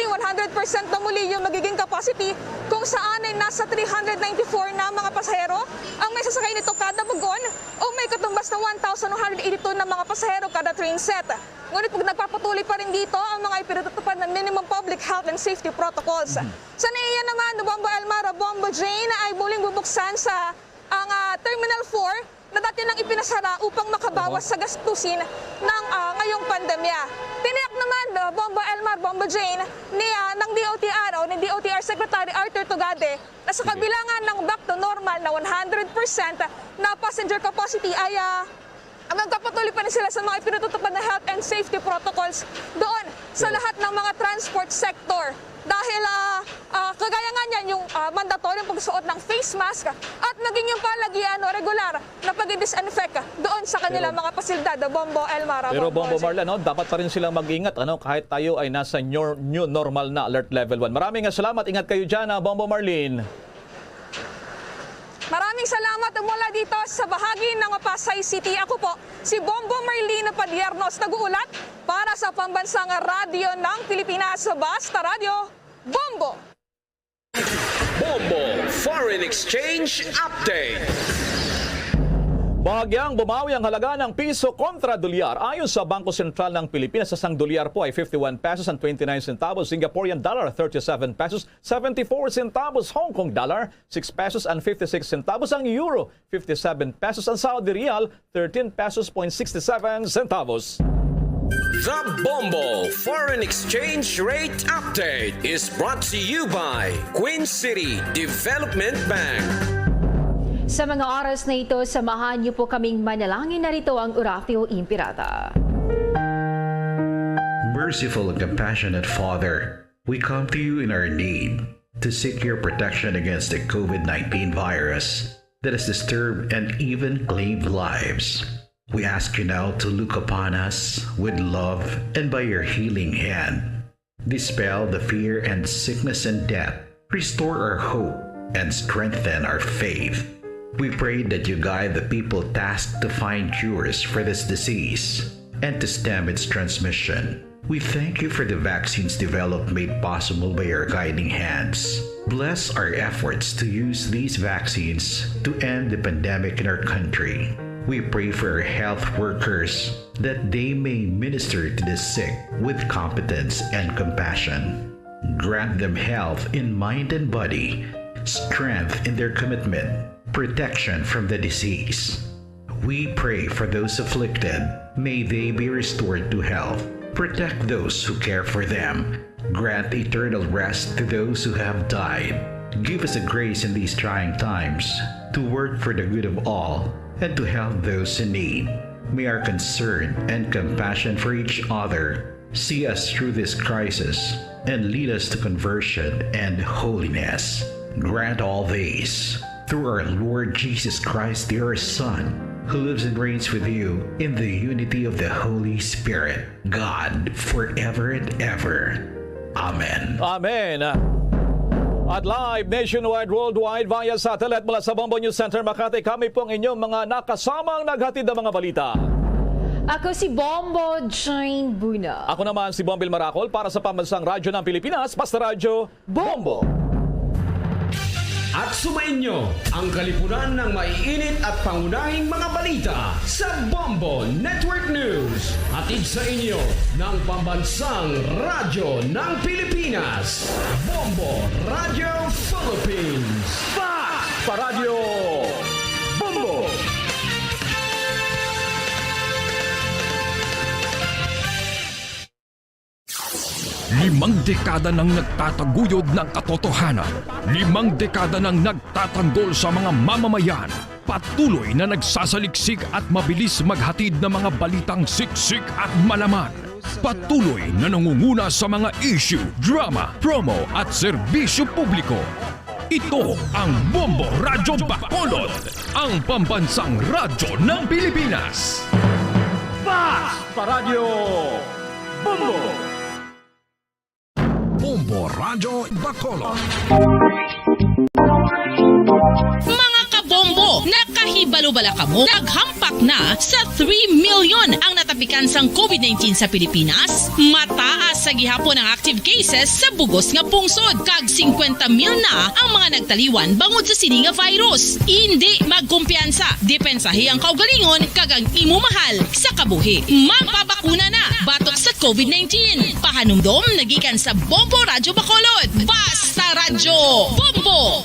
100% na muli yung magiging capacity kung saan ay nasa 394 na mga pasahero ang may sasakay nito kada bugon o may katumbas na 1,182 na mga pasahero kada train set. Ngunit pag nagpapatuloy pa rin dito ang mga ipinatutupad ng minimum public health and safety protocols. Sa NAIA naman, Bombo Elmar, Bombo Jane ay muling bubuksan sa ang Terminal 4 na dati nang ipinasara upang makabawas sa gastusin ng ngayong pandemya. Tiniyak naman Bombo Elmar, Bombo Jane ng DOTR o ni DOTR Secretary Arthur Tugade na sa kabilangan ng back to normal na 100% na passenger capacity ay magpapatuloy pa rin sila sa mga ipinatutupad na health and safety protocols doon sa lahat ng mga transport sector dahil kagaya nga niyan yung mandatory pagsuot ng face mask at naging yung palagian regular na pag-disinfect doon sa kanilang mga pasilidad, Bombo, Elmar. Pero Bombo Marla, dapat pa rin silang mag-ingat kahit tayo ay nasa new normal na alert level 1. Maraming salamat. Ingat kayo dyan, Bombo Marlene. Maraming salamat mula dito sa bahagi ng Pasay City. Ako po, si Bombo Marlene Padiernos, nag-uulat para sa Pambansang Radyo ng Pilipinas. Basta Radio, Bombo! Bombo Foreign Exchange Update. Bahagyang bumawi ang halaga ng piso kontra dolyar. Ayon sa Bangko Sentral ng Pilipinas, isang dolyar po ay 51 pesos and 29 centavos, Singaporean dollar 37 pesos 74 centavos, Hong Kong dollar 6 pesos and 56 centavos, ang euro 57 pesos, ang Saudi Riyal 13 pesos point 67 centavos. The Bombo Foreign Exchange Rate Update is brought to you by Queen City Development Bank. Sa mga oras na ito, samahan niyo po kaming manalangin. Narito ang Oratio Impirata. Merciful and compassionate Father, we come to you in our need to seek your protection against the COVID-19 virus that has disturbed and even claimed lives. We ask you now to look upon us with love and by your healing hand, dispel the fear and sickness and death, restore our hope and strengthen our faith. We pray that you guide the people tasked to find cures for this disease and to stem its transmission. We thank you for the vaccines developed made possible by your guiding hands. Bless our efforts to use these vaccines to end the pandemic in our country. We pray for our health workers that they may minister to the sick with competence and compassion. Grant them health in mind and body, strength in their commitment, protection from the disease. We pray for those afflicted. May they be restored to health. Protect those who care for them. Grant eternal rest to those who have died. Give us a grace in these trying times to work for the good of all and to help those in need. May our concern and compassion for each other see us through this crisis and lead us to conversion and holiness. Grant all these through our Lord Jesus Christ, your Son, who lives and reigns with you in the unity of the Holy Spirit, God, forever and ever. Amen. Amen. At live, nationwide, worldwide, via satellite mula sa Bombo News Center, Makati, kami pong inyong mga nakasamang naghatid ng mga balita. Ako si Bombo Jane Buna. Ako naman si Bombil Maracol para sa Pambansang Radyo ng Pilipinas, Basta Radyo, Bombo! At sumainyo ang kalipunan ng maiinit at pangunahing mga balita sa Bombo Network News. Hatid sa inyo ng Pambansang Radyo ng Pilipinas, Bombo Radio Philippines. Basta Radyo Bombo! Limang dekada nang nagtataguyod ng katotohanan. 5 dekada nang nagtatanggol sa mga mamamayan. Patuloy na nagsasaliksik at mabilis maghatid ng mga balitang siksik at malaman. Patuloy na nangunguna sa mga issue, drama, promo at serbisyo publiko. Ito ang Bombo Radyo Bacolod, ang pambansang radyo ng Pilipinas. Basta Radyo Bombo! Bombo Radyo Bacolod. Mga kabombo, nakahibalo-bala ka mo? Naghampak na sa 3 million ang natapikan sang COVID-19 sa Pilipinas. Mataas sa gihapon ang active cases sa bugos nga pungsod. Kag 50 mil na ang mga nagtaliwan bangod sa sini nga virus. Hindi magkumpiyansa. Depensahi ang kaugalingon kag ang imo mahal sa kabuhi. Magpabakuna na batok sa COVID-19. Pahanumdom nagikan sa Bombo Radyo Bacolod. Basta Radyo Bombo!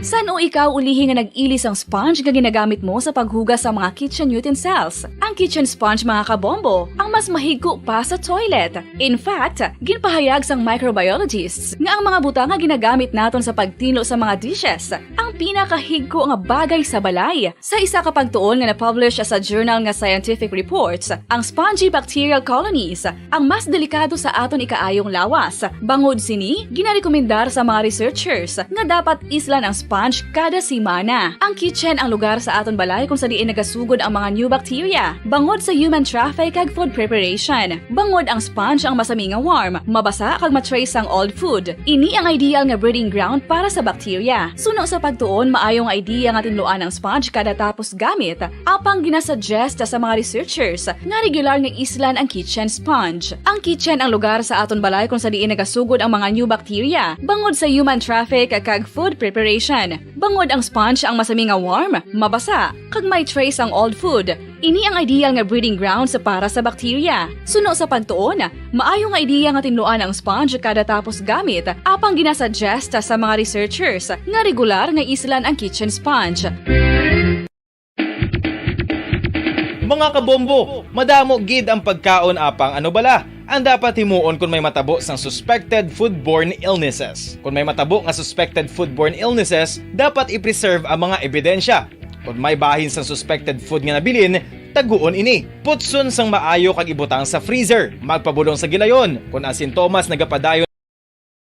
San o ikaw ulihi nga nag-ilis ang sponge nga ginagamit mo sa paghugas sa mga kitchen utensils? Ang kitchen sponge, mga kabombo, ang mas mahigko pa sa toilet. In fact, ginpahayag sang microbiologists nga ang mga butang nga ginagamit naton sa pagtilo sa mga dishes, ang pinakahigko nga bagay sa balay. Sa isa ka pagtuon nga na-publish sa journal nga Scientific Reports, ang spongy bacterial colonies ang mas delikado sa aton ikaayong lawas. Bangod sini, ginarekomendar sa mga researchers nga dapat islan ang sponge kada semana. Ang kitchen ang lugar sa aton balay kung sa diin nagasugod ang mga new bacteria. Bangod sa human traffic kag food preparation. Bangod ang sponge ang masami nga warm, mabasa kag matrace ang old food. Ini ang ideal nga breeding ground para sa bacteria. Suno sa pagtuon, maayong idea nga tinluan ang sponge kada tapos gamit. Apang ginasuggest sa mga researchers nga regular nga islan ang kitchen sponge. Ang kitchen ang lugar sa aton balay kung sa diin nagasugod ang mga new bacteria. Bangod sa human traffic kag food preparation. Bangod ang sponge ang masami nga warm, mabasa kag may trace ang old food. Ini ang ideal nga breeding ground sa para sa bacteria. Suno sa pagtuon, maayo nga ideya nga tinluan ang sponge kada tapos gamit, apang ginasuggest sa mga researchers nga regular nga islan ang kitchen sponge. Mga kabombo, madamo gid ang pagkaon apang ano bala ang dapat himuon kung may matabo sang suspected foodborne illnesses. Kung may matabo nga suspected foodborne illnesses, dapat i-preserve ang mga ebidensya. Kung may bahin sang suspected food nga nabilin, taguon ini. Putson sang maayo kag ibutang sa freezer. Magpabulong sa gilayon kung ang sintomas nagapadayon.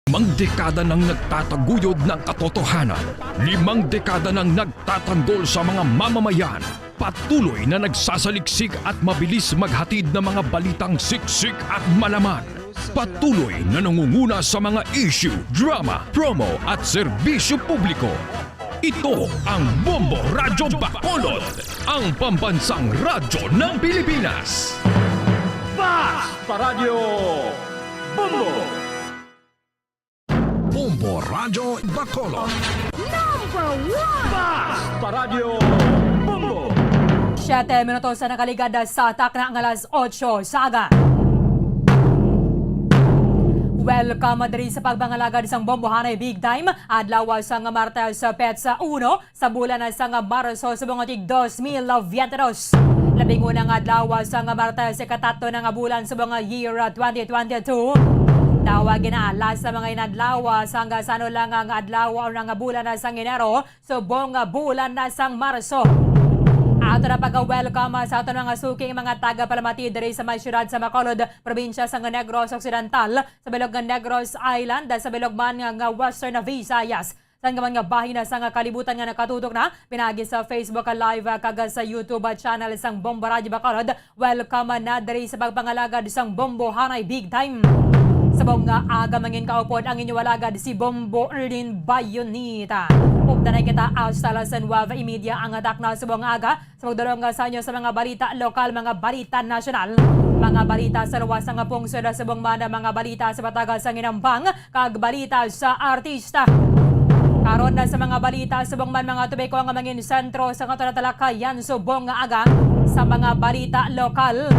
5 dekada nang nagtataguyod ng katotohanan. 5 dekada nang nagtatanggol sa mga mamamayan. Patuloy na nagsasaliksik at mabilis maghatid ng mga balitang siksik at malaman. Patuloy na nangunguna sa mga issue, drama, promo at serbisyo publiko. Ito ang Bombo Radyo Bacolod, ang pambansang radyo ng Pilipinas. Fast Paradyo Bombo! Bombo Radyo Bacolod. Number 1! Fast Paradyo Bombo! 7 minutos na nakaligada sa atak na ang alas 8 sa aga. Welcome diri sa pagbangalaga isang bombohanay big time. Adlaw sa nga Martes sa Petsa 1 sa bulan sa nga Marso sa bungatig 2022. Labing unang adlaw sa nga Martes sa katato na nga bulan sa mga year 2022. Tawagin na alas sa mga inadlaw sa nga sano lang ang adlaw o nga bulan sa Enero subong bulan na sang Marso. Ato na pag-welcome sa ato mga suking mga taga-Palamati diri sa may syudad sa Bacolod, probinsya sa Negros Occidental, sa bilog ng Negros Island, sa bilog man nga Western Visayas. San nga mga bahin na sa nga kalibutan nga nakatutok na, pinagi sa Facebook Live kag sa YouTube channel sang Bombo Radyo Bacolod. Welcome na diri sa pagpangalagad sang Bombo Hanay Big Time. Sa buong aga mangin kaupod ang inyong walagad si Bombo Erlin Bayonita. Updanay kita hasta las 9:30 ang atak na sa buong aga. Sa magdulong sa inyo sa mga balita lokal, mga balita nasyonal, mga balita sa luwas ng pungsod sa buong mana, mga balita sa batagal sa Ginambang, kag balita sa artista. Karon na sa mga balita sa buong man, mga tubeko ang mangin sentro sa katunatalakayan sa buong aga sa mga balita lokal.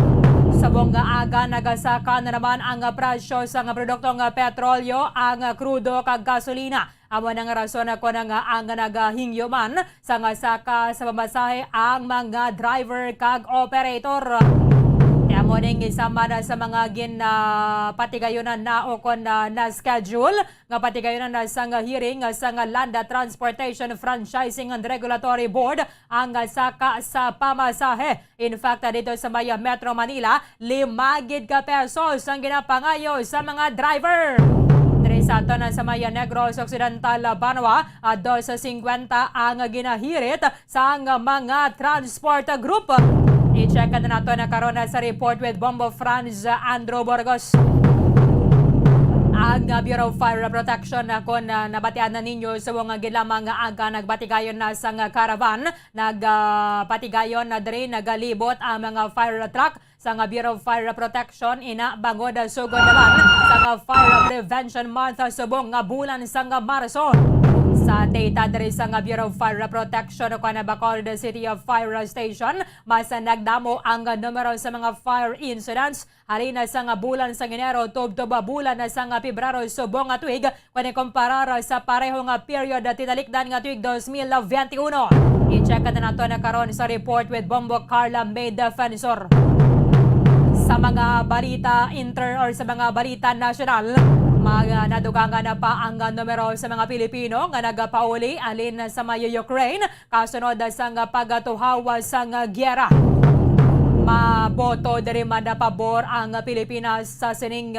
Sa buong aga, nagasaka na naman ang presyo sa produktong petrolyo, ang krudo kag gasolina. Amo nang rason ako na nga ang nagahingyo man sa nga saka sa pamasahe ang mga driver kag operator. Amo ning isama na sa mga patigayonan na o kon na schedule nga patigayonan na sa nga hearing sa nga Land Transportation Franchising and Regulatory Board ang saka sa pamasahe. In fact, dito sa Maya Metro Manila, 5 pesos ang ginapangayo sa mga driver. Sa ato na sa Maya Negros Occidental, Banwa, 2.50 ang ginahirit sa mga transport group. I-check na nato na karon sa report with Bombo Franz Andrew Burgos. Ang Bureau of Fire Protection kung nabatian na ninyo sa mga gilamang aga nagbatigayon na sa caravan, nagpatigayon na diri nagalibot ang mga fire truck sa Bureau of Fire Protection ina bangod sugod naman sa Fire Prevention Month subong bulan sa Marso. Sa data diri sa Bureau of Fire Protection o na Bacolod City of Fire Station, mas nagdamo ang numero sa mga fire incidents halina sa bulan sa Enero tubtob bulan sa Pebrero subong tuig kung ikumparar sa parehong period tinalikdan nga tuig 2021. I-check na nato na karon sa report with Bombo Carla May Defensor. Sa mga balita sa mga balita nasyonal, Nadugangan na pa ang numero sa mga Pilipino nga nagapauli alin sa may Ukraine kasunod sa pagatuhawa sa gyera. Maboto diri man na pabor ang Pilipinas sa sining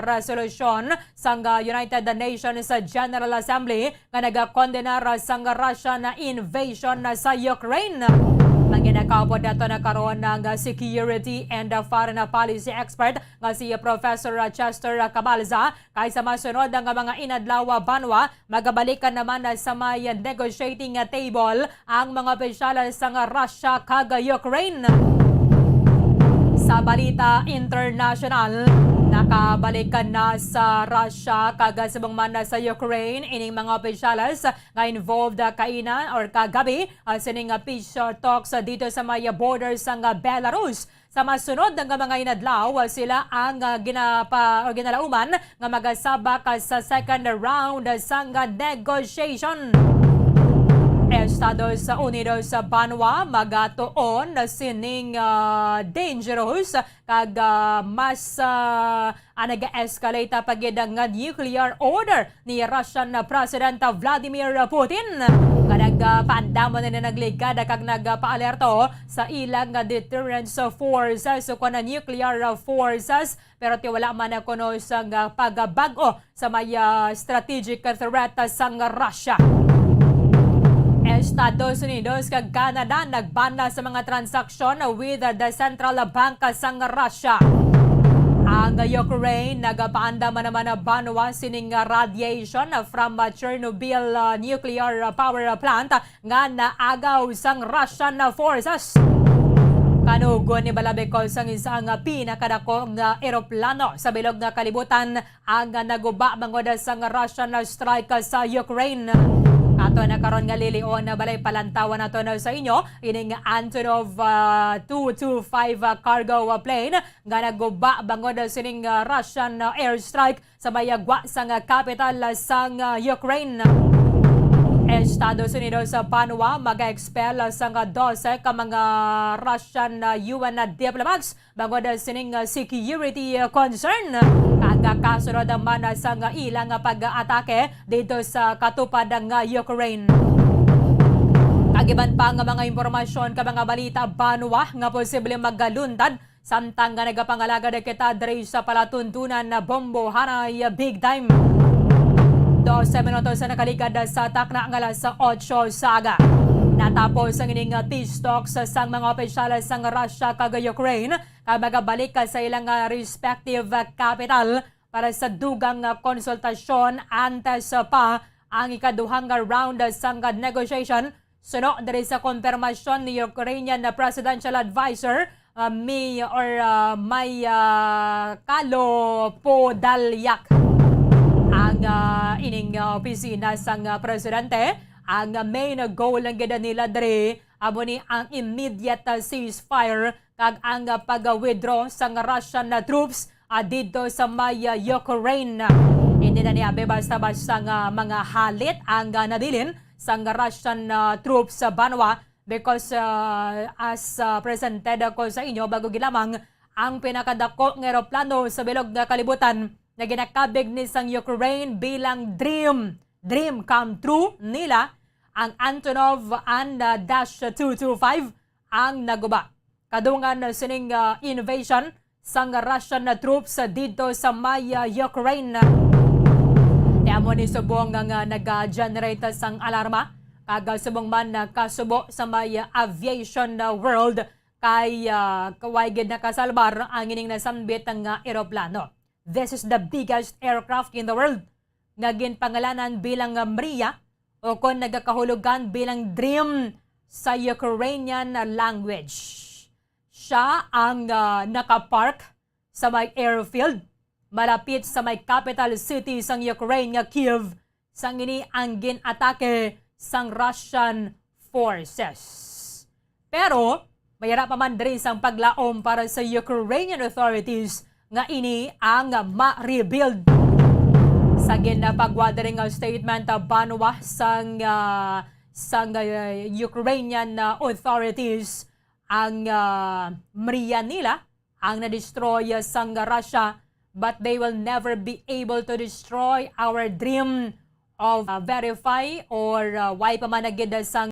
resolusyon sa United Nations General Assembly nga nagakondenar sa Russian invasion sa Ukraine. Manginakapod nato na karon ng security and foreign policy expert nga si Professor Chester Cabalza kay sa masunod ng mga inadlaw banwa magabalikan naman sa may negotiating table ang mga opisyal sa Russia kag Ukraine. Sa balita international, nakabalikan na sa Russia kag subong man sa Ukraine ining mga opisyalis nga involved kaina or kagabi sining peace talks dito sa may borders ng Belarus. Sa masunod ng mga inadlaw, sila ang ginalauman nga magasabak sa second round sa negotiation. Estados Unidos sa banwa magatuon na sining dangerous kag mas naga-escalate pagid ang nuclear order ni Russian President Vladimir Putin. Nagpaandamon na nagligad kag nagpaalerto sa ilang deterrence forces o na nuclear forces pero tiwala man kuno sa pagbago sa may strategic threat sa Russia. Estados Unidos kag Canada nagbana sa mga transaksyon with the Central Bank sa Russia. Ang Ukraine nagapaandam naman na banwa sining radiation from Chernobyl nuclear power plant nga naagaw sang Russian forces. Kanugon ni Balabekol sang isang pinakadako nga eroplano sa bilog nga kalibutan ang naguba bangod sang Russian strike sa Ukraine. Ato na karon nga lilion na balay palantawan nato na sa inyo ining Antonov 225 cargo plane nga naguba bangod sining Russian airstrike sa bayagwa sa capital sa Ukraine. Estados Unidos sa banwa mag-expel sa 12 ka mga Russian UN diplomats bangod sining security concern. Kasunod naman sa ilang pag-atake dito sa katupad ng Ukraine. Kagiban pa nga mga impormasyon ka mga balita banwa nga posible magaluntad samtang nga nagapangalaga na kita diri sa palatuntunan na Bombo Hanay Big Time. 12 minutos sa nakaligad sa takna ng alas 8 saga. Natapos ang ining peace talks sa mga opisyal sa Russia kag Ukraine kag magabalik sa ilang respective capital para sa dugang konsultasyon antes pa ang ikaduhang round sa negotiation. Suno diri sa konfirmasyon ni Ukrainian Presidential Advisor Kalo Podolyak. Ang ining opisina sang presidente, ang main goal ng gida nila diri amo ni ang immediate ceasefire kag ang pag-withdraw sang Russian troops dito sa may Ukraine. Hindi na niya basta-basta nga mga halit ang nabilin sang Russian troops sa banwa because as presented ko sa inyo bago gilamang ang pinakadako ng eroplano sa bilog na kalibutan na ginakabig ni sang Ukraine bilang dream come true nila ang Antonov and -225 ang naguba. Kadungan sining invasion sang Russian troops dito sa may Ukraine. Tiamo ni subong nga nag-generate sang alarma kag subong man kasubo sa may aviation world kay kawaygid na kasalbar ang ining nasambit nga eroplano. This is the biggest aircraft in the world nga ginpangalanan bilang Mria o kung nagakahulugan bilang Dream sa Ukrainian language. Siya ang nakapark sa may airfield malapit sa may capital city sang Ukraine nga Kyiv sang ini ang ginatake sang Russian forces. Pero mayara pa man diri sang paglaom para sa Ukrainian authorities nga ini ang ma-rebuild. Sa ginapagwadaring statement banwa sang Ukrainian authorities ang Mria nila ang na-destroy sang Russia but they will never be able to destroy our dream of verify or why pa man nagid sang